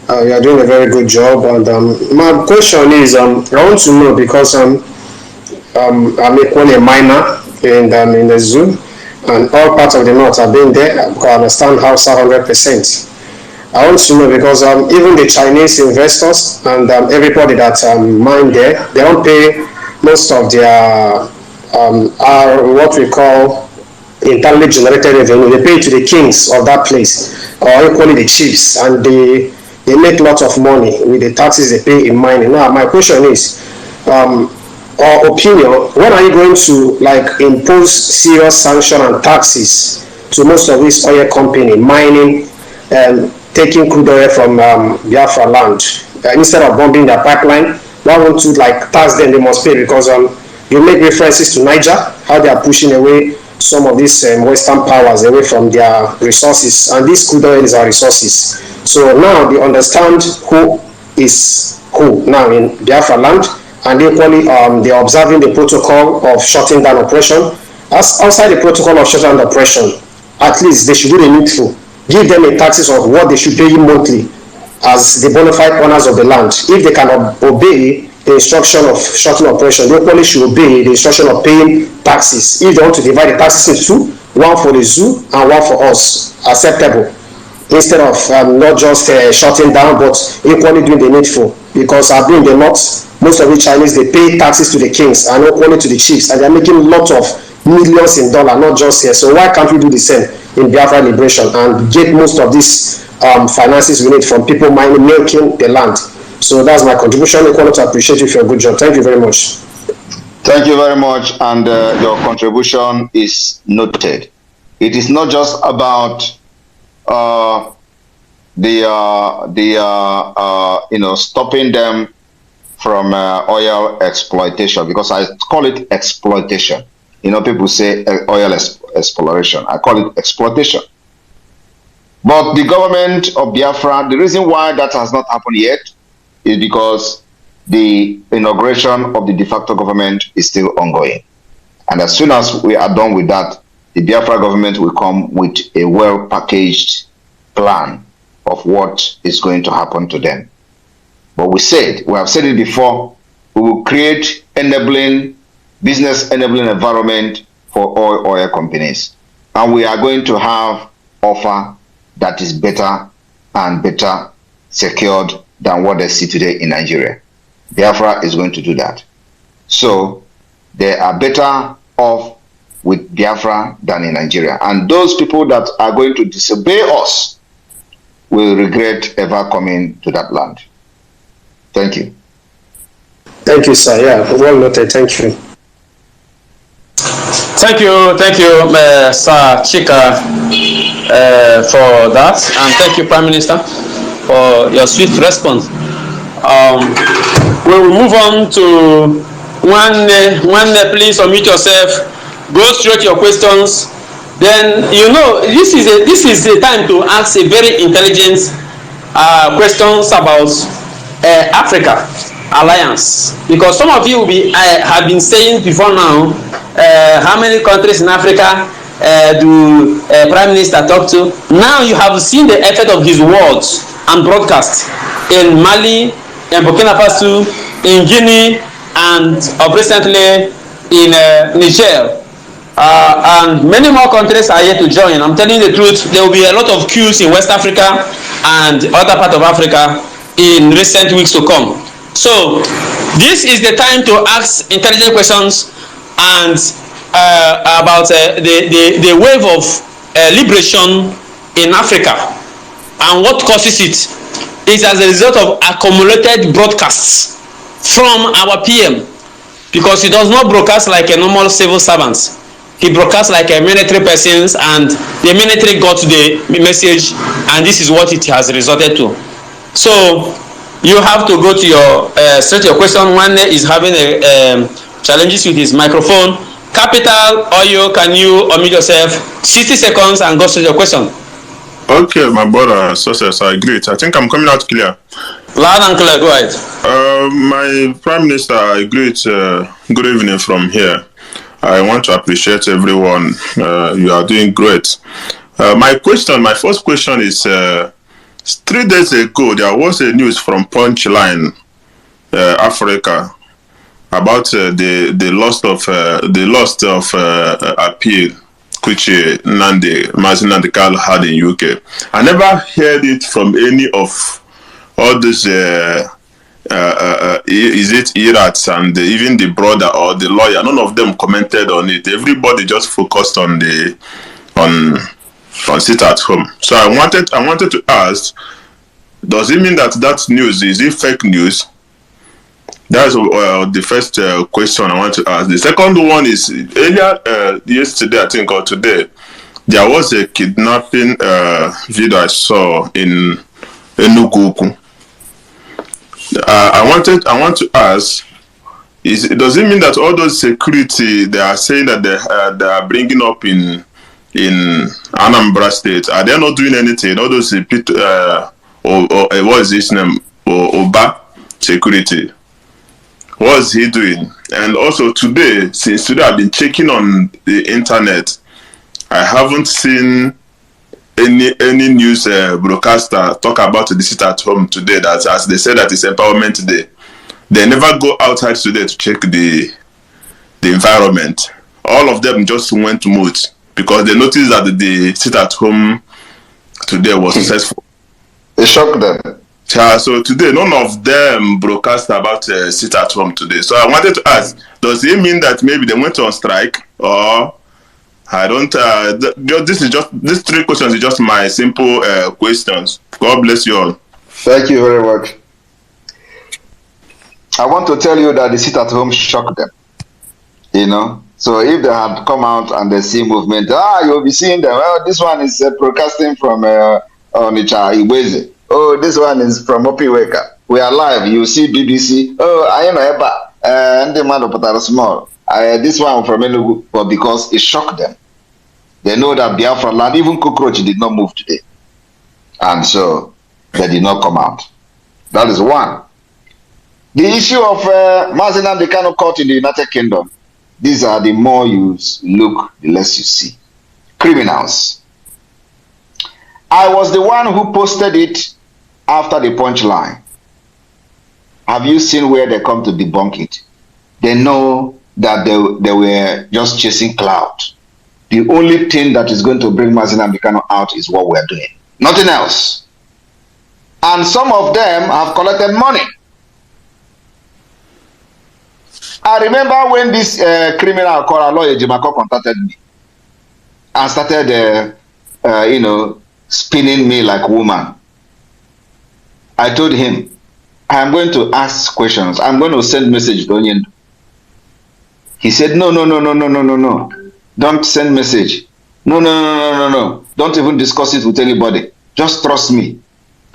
Speaker 9: You are doing a very good job. And my question is, I want to know, because I'm a miner in the zoo, and all parts of the north have been there. I understand Hausa 100%. I want to know, because even the Chinese investors and everybody that mine there, they don't pay most of their what we call internally generated revenue. They pay to the kings of that place, or equally the chiefs, and they make lots of money with the taxes they pay in mining. Now, my question is, or opinion, when are you going to impose serious sanction and taxes to most of these oil company mining and taking crude oil from Biafra land? Instead of bombing their pipeline, why won't you tax them? They must pay, because you make references to Niger, how they are pushing away some of these Western powers away from their resources, and this crude oil is our resources. So now they understand who is who now in Biafra land, and equally they are observing the protocol of shutting down operation. As outside the protocol of shutting down operation, at least they should do the needful. Give them a taxes of what they should pay you monthly as the bona fide owners of the land. If they can obey the instruction of shuttle operation, they probably should obey the instruction of paying taxes. If they want to divide the taxes into two, one for the zoo and one for us, acceptable. Instead of not just shutting down, but equally doing the needful. Because I've been in the north, most of the Chinese, they pay taxes to the kings and equally to the chiefs, and they're making lots of millions in dollars, not just here. So why can't we do the same in Biafra liberation and get most of these finances we need from people milking the land? So that's my contribution. I want to appreciate you for your good job. Thank you very much.
Speaker 1: Thank you very much, and your contribution is noted. It is not just about stopping them from oil exploitation, because I call it exploitation. People say oil exploration. I call it exploitation. But the government of Biafra, the reason why that has not happened yet is because the inauguration of the de facto government is still ongoing. And as soon as we are done with that, the Biafra government will come with a well-packaged plan of what is going to happen to them. But we have said it before, we will create business enabling environment for all oil companies. And we are going to have offer that is better and better secured than what they see today in Nigeria. Biafra is going to do that. So they are better off with Biafra than in Nigeria. And those people that are going to disobey us will regret ever coming to that land. Thank you.
Speaker 9: Thank you, sir. Yeah, well noted. Thank you.
Speaker 2: Thank you, Sir Chika, for that, and thank you, Prime Minister, for your swift response. We will move on to one. Please unmute yourself. Go straight to your questions. Then this is the time to ask a very intelligent questions about Africa alliance, because some of you will have been saying before now, how many countries in Africa do Prime Minister talk to? Now you have seen the effect of his words and broadcast in Mali, in Burkina-Faso, in Guinea, and recently in Niger. And many more countries are yet to join. I'm telling you the truth, there will be a lot of queues in West Africa and other parts of Africa in recent weeks to come. So this is the time to ask intelligent questions and about the wave of liberation in Africa, and what causes it is as a result of accumulated broadcasts from our PM, because he does not broadcast like a normal civil servant. He broadcasts like a military person, and the military got the message, and this is what it has resulted to. So you have to go to your straight to your question. One is having a challenges with his microphone. Capital Oyo, can you unmute yourself? 60 seconds and go to your question.
Speaker 10: Okay, my brother, success, I agree. I think I'm coming out clear.
Speaker 2: Loud and clear, go ahead.
Speaker 10: My Prime Minister, I greet good evening from here. I want to appreciate everyone. You are doing great. My first question is, 3 days ago, there was a news from Punchline, Africa, about the loss of appeal which Mazi Nnamdi Kanu had in UK. I never heard it from any of all these is it Irats and even the brother or the lawyer. None of them commented on it. Everybody just focused on sit at home. So I wanted to ask, does it mean that news is it fake news? That's the first question I want to ask. The second one is, earlier yesterday, I think, or today, there was a kidnapping video I saw in Enugu. I want to ask, does it mean that all those security they are saying that they are bringing up in Anambra State, are they not doing anything? All those what is his name? Oba security. What is he doing? And also since today I've been checking on the internet. I haven't seen any news broadcaster talk about the sit at home today. That as they said that it's empowerment day, they never go outside today to check the environment. All of them just went mute because they noticed that the sit at home today was successful.
Speaker 1: It shocked them.
Speaker 10: So today, none of them broadcast about sit at home today. So I wanted to ask, does it mean that maybe they went on strike, or I don't? These three questions is just my simple questions. God bless you all.
Speaker 1: Thank you very much. I want to tell you that the sit at home shocked them. You know, so if they had come out and they see movement, you'll be seeing them. Well, this one is broadcasting from Onitsha, Iweze. Oh, this one is from Opiweka. We are live. You see BBC. Oh, I am Eba. And the man of small. This one from Enugu, but because it shocked them. They know that Biafra land, even cockroach did not move today. And so they did not come out. That is one. The issue of Mazi Nnamdi Kanu court in the United Kingdom. These are the more you look, the less you see. Criminals. I was the one who posted it after the punchline. Have you seen where they come to debunk it? They know that they were just chasing clout. The only thing that is going to bring Mazi Nnamdi Kanu out is what we're doing. Nothing else. And some of them have collected money. I remember when this criminal called Aloy Ejimako contacted me and started, spinning me like woman. I told him, I'm going to ask questions. I'm going to send message to Onyendu. He said, no. Don't send message. No. Don't even discuss it with anybody. Just trust me.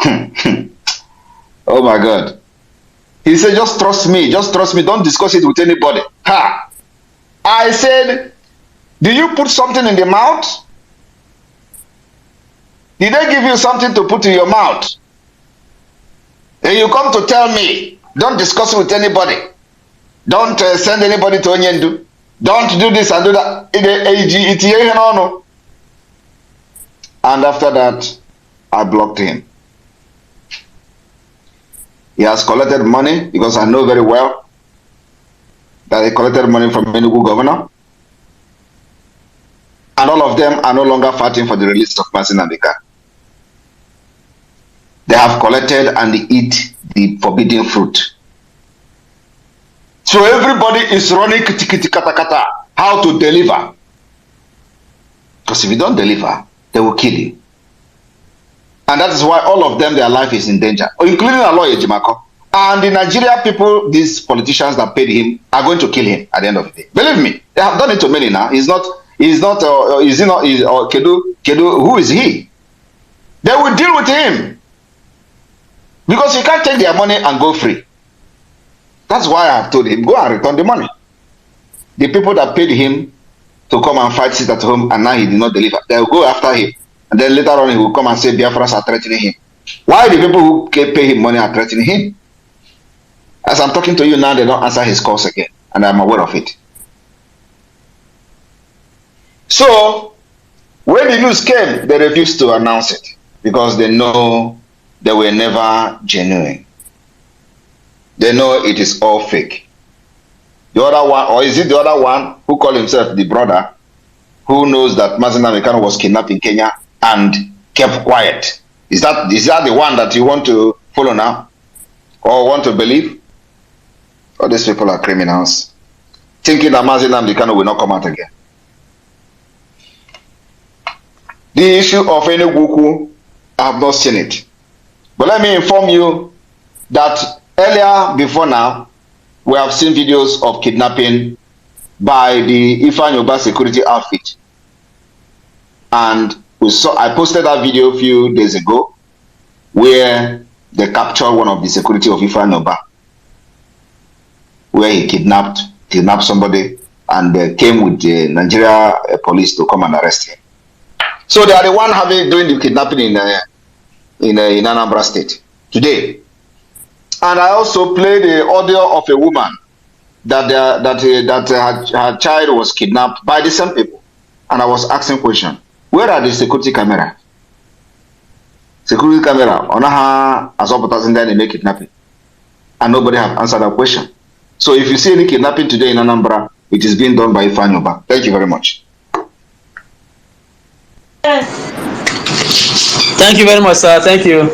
Speaker 1: Oh my God. He said, just trust me. Don't discuss it with anybody. Ha! I said, do you put something in the mouth? Did they give you something to put in your mouth? And you come to tell me, don't discuss it with anybody. Don't send anybody to Onyendu. Don't do this and do that. And after that, I blocked him. He has collected money because I know very well that he collected money from Enugu governor. And all of them are no longer fighting for the release of Mazi Nnamdi Kanu. They have collected and they eat the forbidden fruit. So everybody is running kata how to deliver. Because if you don't deliver, they will kill you. And that is why all of them, their life is in danger, including Aloy Ejimako. And the Nigeria people, these politicians that paid him, are going to kill him at the end of the day. Believe me, they have done it to many now. Kedu, who is he? They will deal with him. Because you can't take their money and go free. That's why I have told him, go and return the money. The people that paid him to come and fight sit at home and now he did not deliver, they will go after him. And then later on he will come and say Biafras are threatening him. Why the people who pay him money are threatening him? As I'm talking to you now, they don't answer his calls again. And I'm aware of it. So, when the news came, they refused to announce it. Because they know they were never genuine. They know it is all fake. The other one, or is it the other one who called himself the brother, who knows that Mazi Nnamdi Kanu was kidnapped in Kenya and kept quiet? Is that the one that you want to follow now? Or want to believe? All these people are criminals. Thinking that Mazi Nnamdi Kanu will not come out again. The issue of Enugu, I have not seen it. But let me inform you that earlier, before now, we have seen videos of kidnapping by the Ifeanyi security outfit. And I posted that video a few days ago where they captured one of the security of Ifeanyi, where he kidnapped somebody and they came with the Nigeria police to come and arrest him. So they are the one doing the kidnapping in Anambra State today. And I also played the audio of a woman that her child was kidnapped by the same people. and I was asking question. Where are the security camera? Security camera on how as opportunities in there they make kidnapping, and nobody have answered that question. So if you see any kidnapping today in Anambra, it is being done by Ifanyoba. Thank you very much.
Speaker 2: Thank you very much, sir. Thank you.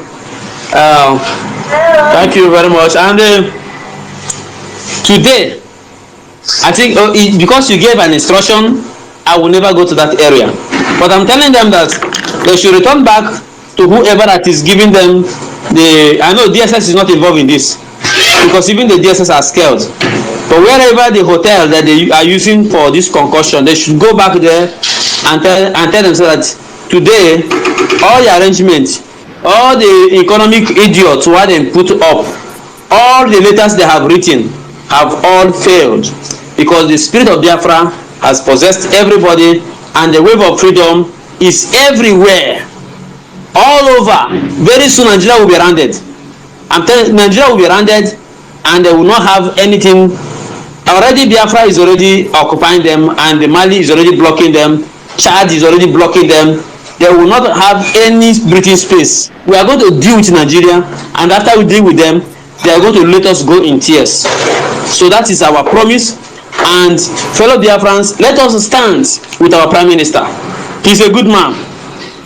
Speaker 2: Thank you very much. And today, I think because you gave an instruction, I will never go to that area. But I'm telling them that they should return back to whoever that is giving them the. I know DSS is not involved in this because even the DSS are scared. But wherever the hotel that they are using for this concussion, they should go back there and tell themselves that today all the arrangements, all the economic idiots who had been put up, all the letters they have written have all failed because the spirit of Biafra has possessed everybody and the wave of freedom is everywhere, all over. Very soon Nigeria will be rounded. I'm telling you, Nigeria will be rounded and they will not have anything. Already Biafra is already occupying them and the Mali is already blocking them. Chad is already blocking them. They will not have any breathing space. We are going to deal with Nigeria, and after we deal with them, they are going to let us go in tears. So that is our promise. And fellow Biafrans, let us stand with our Prime Minister. He's a good man.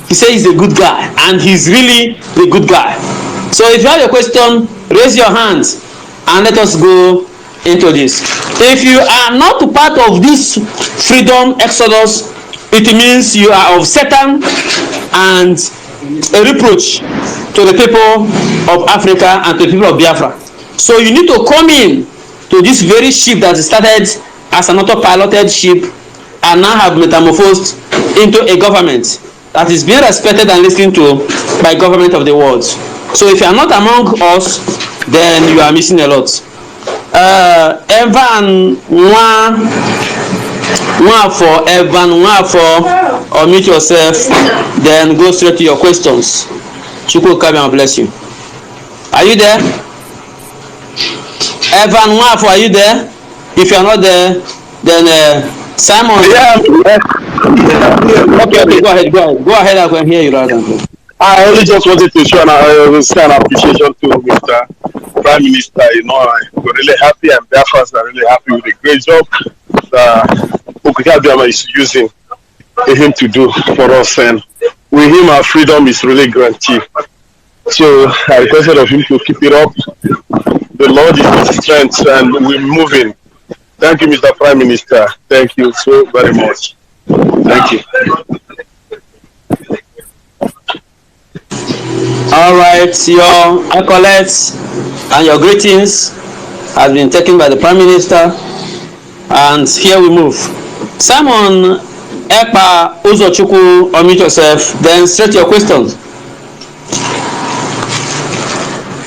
Speaker 2: He says he's a good guy, and he's really the good guy. So if you have a question, raise your hands, and let us go into this. If you are not part of this freedom exodus, it means you are of Satan and a reproach to the people of Africa and to the people of Biafra. So you need to come in to this very ship that started as an autopiloted ship and now have metamorphosed into a government that is being respected and listened to by government of the world. So if you are not among us, then you are missing a lot. Evan unmute yourself, then go straight to your questions. Chukwu come and bless you. Are you there? Evan Nwafo, are you there? If you are not there, then Simon.
Speaker 11: Yeah.
Speaker 2: Okay, go ahead. I can hear you right now.
Speaker 11: I only just wanted to show an appreciation to Mr. Prime Minister. You know, I'm really happy, and Biafrans are really happy with the great job that Burkina-Faso is using him to do for us. And with him, our freedom is really guaranteed. So I requested of him to keep it up. The Lord is his strength, and we're moving. Thank you, Mr. Prime Minister. Thank you so very much. Thank you.
Speaker 2: All right, your accolades and your greetings has been taken by the Prime Minister, and here we move. Simon Ekpa Uzochukwu, unmute yourself, then straight your questions.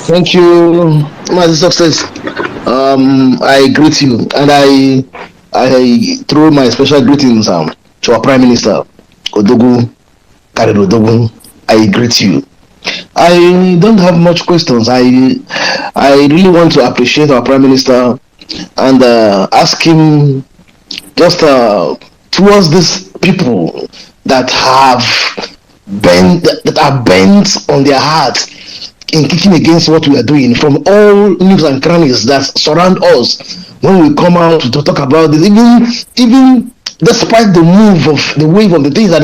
Speaker 12: Thank you, Master Success. I greet you, and I throw my special greetings to our Prime Minister Odogu Karedo Odogu. I greet you. I don't have much questions. I really want to appreciate our Prime Minister and ask him just towards these people that are bent on their heart in kicking against what we are doing, from all nooks and crannies that surround us when we come out to talk about this, even despite the wave of the things that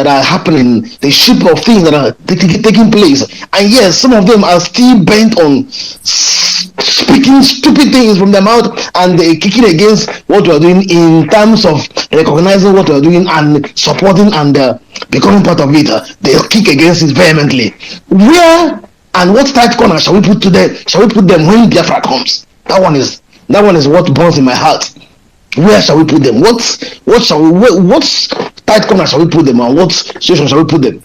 Speaker 12: are happening, the ship of things that are taking place, and yes, some of them are still bent on speaking stupid things from their mouth, and they kicking against what we are doing in terms of recognizing what we are doing and supporting and becoming part of it. They kick against it vehemently. Where and what tight corner shall we put them when Biafra comes? That one is what burns in my heart. Where shall we put them? What tight corner shall we put them, and what situation shall we put them?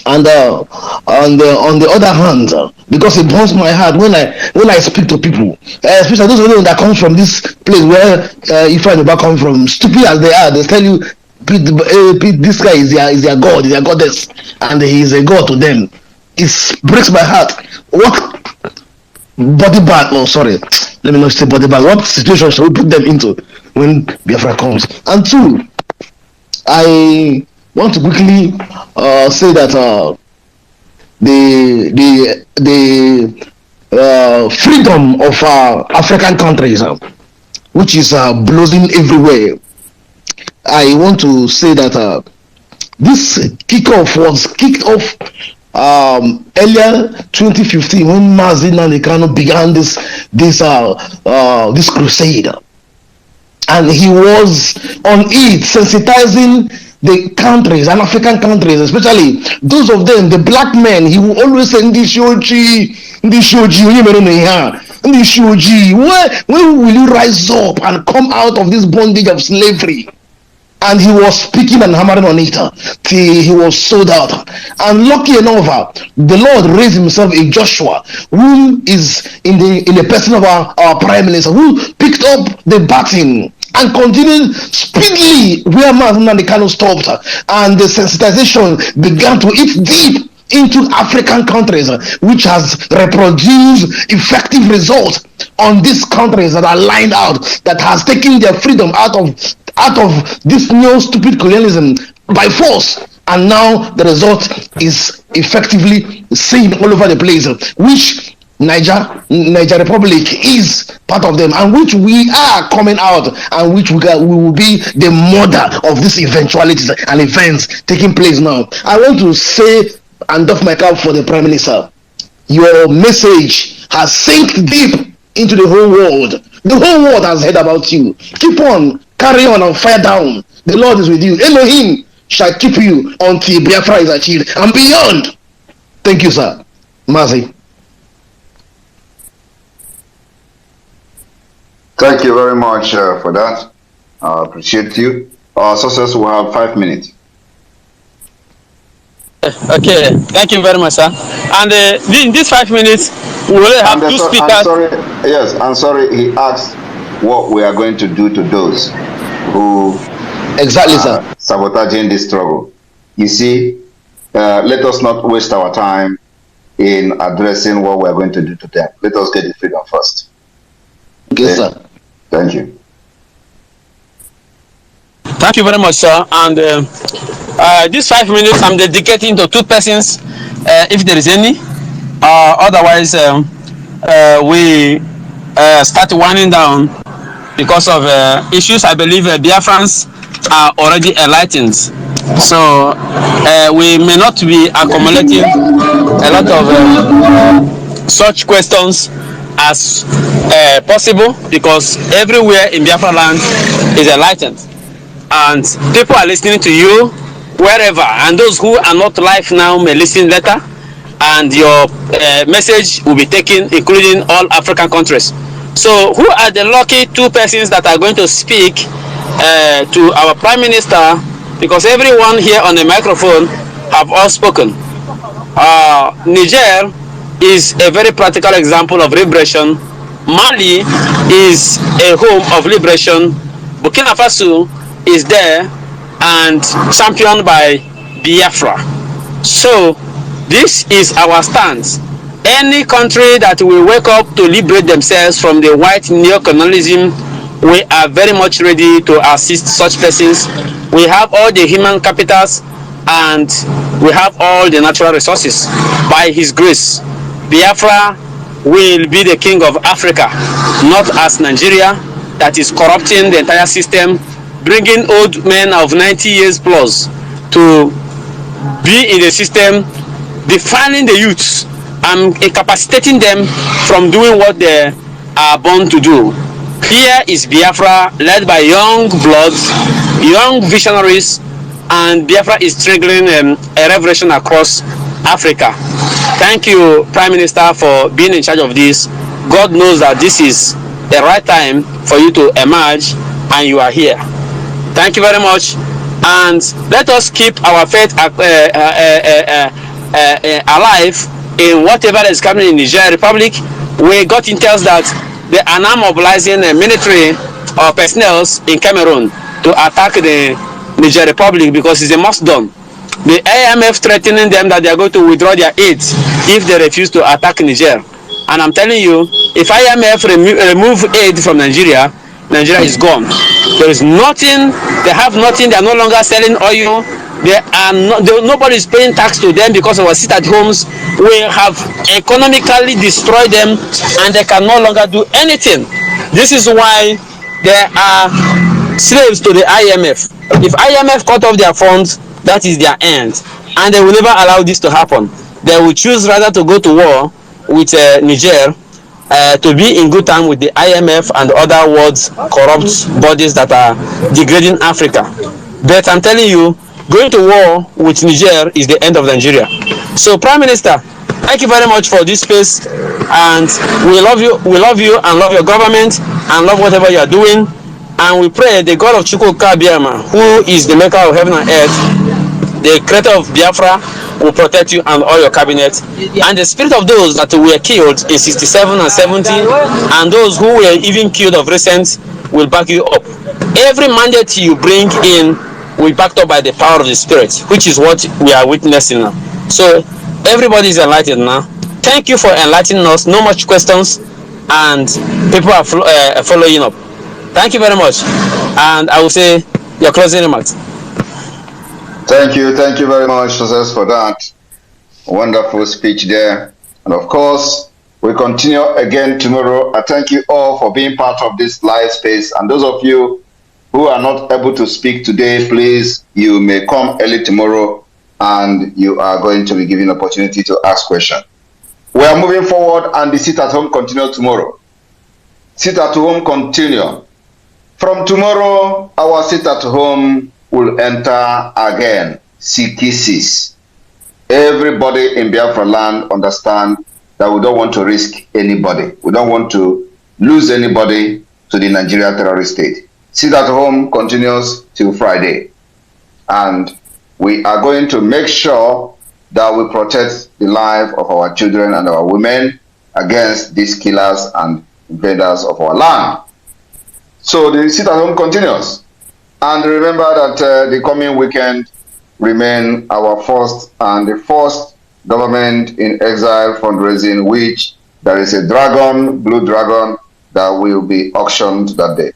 Speaker 12: And on the other hand, because it burns my heart when I speak to people, especially those of them that come from this place where you find about coming from, stupid as they are, they tell you, this guy is their god, is their goddess, and he is a god to them. It breaks my heart. What body bag? No, sorry. Let me not say body bag. What situation shall we put them into when Biafra comes? And two, I want to quickly say that the freedom of African countries, which is blossoming everywhere. I want to say that this kickoff was kicked off earlier 2015 when Mazi Nnamdi began this crusade, and he was on it sensitizing the countries and African countries, especially those of them, the black men. He will always say, when will you rise up and come out of this bondage of slavery? And he was speaking and hammering on it till he was sold out. And lucky enough, the Lord raised himself a Joshua, who is in the person of our prime minister, who picked up the baton and continued speedily where Nnamdi Kanu stopped, and the sensitization began to eat deep into African countries, which has reproduced effective results on these countries that are lined out, that has taken their freedom out of this new stupid colonialism by force. And now the result is effectively seen all over the place, which Niger Republic is part of them, and which we are coming out, and which we will be the mother of these eventualities and events taking place now. I want to say and doff my cap for the Prime Minister. Your message has sunk deep into the whole world. The whole world has heard about you. Keep on, carry on, and fire down. The Lord is with you. Elohim shall keep you until Biafra is achieved and beyond. Thank you, sir. Mazi.
Speaker 1: Thank you very much for that. I appreciate you. Success will have 5 minutes.
Speaker 2: Okay, thank you very much, sir. And in these 5 minutes, we will have two speakers.
Speaker 1: I'm sorry, he asked what we are going to do to those who
Speaker 12: exactly, sir,
Speaker 1: sabotaging this struggle. You see, let us not waste our time in addressing what we are going to do to them. Let us get the freedom first.
Speaker 12: Yes, sir.
Speaker 1: Thank you.
Speaker 2: Thank you very much, sir. And these 5 minutes I'm dedicating to two persons, if there is any. Otherwise, we start winding down because of issues. I believe Biafrans are already enlightened. So we may not be accumulating a lot of such questions as possible, because everywhere in Biafra land is enlightened. And people are listening to you wherever, and those who are not live now may listen later, and your message will be taken, including all African countries. So who are the lucky two persons that are going to speak to our Prime Minister, because everyone here on the microphone have all spoken. Niger is a very practical example of liberation. Mali is a home of liberation. Burkina-Faso is there and championed by Biafra. So this is our stance. Any country that will wake up to liberate themselves from the white neo-colonialism, we are very much ready to assist such persons. We have all the human capitals and we have all the natural resources. By His grace, Biafra will be the king of Africa, not as Nigeria that is corrupting the entire system, bringing old men of 90 years plus to be in the system, defining the youths and incapacitating them from doing what they are born to do. Here is Biafra, led by young bloods, young visionaries, and Biafra is triggering a revolution across Africa. Thank you, Prime Minister, for being in charge of this. God knows that this is the right time for you to emerge, and you are here. Thank you very much, and let us keep our faith alive in whatever is happening in Niger Republic. We got intel that they are now mobilizing military personnel in Cameroon to attack the Niger Republic because it's a must done. The IMF threatening them that they are going to withdraw their aid if they refuse to attack Niger. And I'm telling you, if IMF remove aid from Nigeria, Nigeria is gone. There is nothing, they have nothing, they are no longer selling oil, nobody is paying tax to them because of our sit-at-homes. We have economically destroyed them and they can no longer do anything. This is why they are slaves to the IMF. If IMF cut off their funds, that is their end, and they will never allow this to happen. They will choose rather to go to war with Niger, to be in good time with the IMF and other world's corrupt bodies that are degrading Africa. But I'm telling you, going to war with Niger is the end of Nigeria. So, Prime Minister, thank you very much for this space, and we love you and love your government and love whatever you are doing. And we pray the God of Chukwuka Biama, who is the maker of heaven and earth, the creator of Biafra, will protect you and all your cabinet, and the spirit of those that were killed in 67 and 70 and those who were even killed of recent will back you up. Every mandate you bring in will be backed up by the power of the spirit, which is what we are witnessing now. So everybody is enlightened now. Thank you for enlightening us. No much questions, and people are following up. Thank you very much, and I will say your closing remarks.
Speaker 1: Thank you very much, Success, for that wonderful speech there. And of course, we continue again tomorrow. I thank you all for being part of this live space. And those of you who are not able to speak today, please, you may come early tomorrow and you are going to be given opportunity to ask questions. We are moving forward, and the sit at home continue tomorrow. Sit at home continue. From tomorrow, our sit at home will enter again CKCs. Everybody in Biafra land understand that we don't want to risk anybody. We don't want to lose anybody to the Nigeria terrorist state. Sit at home continues till Friday. And we are going to make sure that we protect the life of our children and our women against these killers and invaders of our land. So the sit at home continues. And remember that the coming weekend remain our first government in exile fundraising, which there is a dragon, blue dragon, that will be auctioned that day.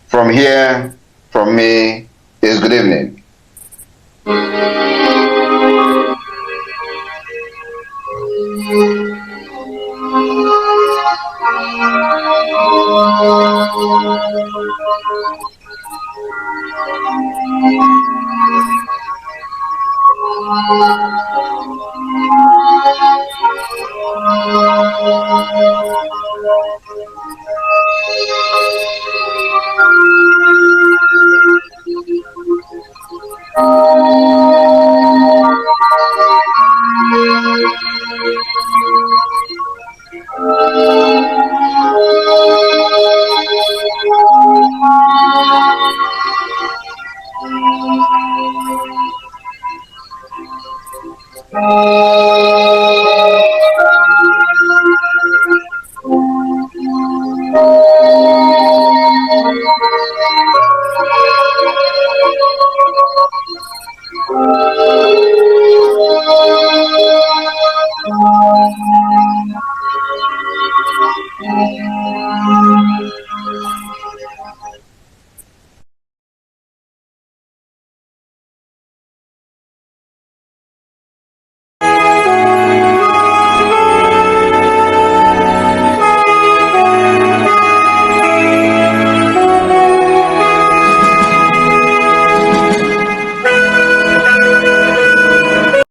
Speaker 1: From here, from me, is good evening.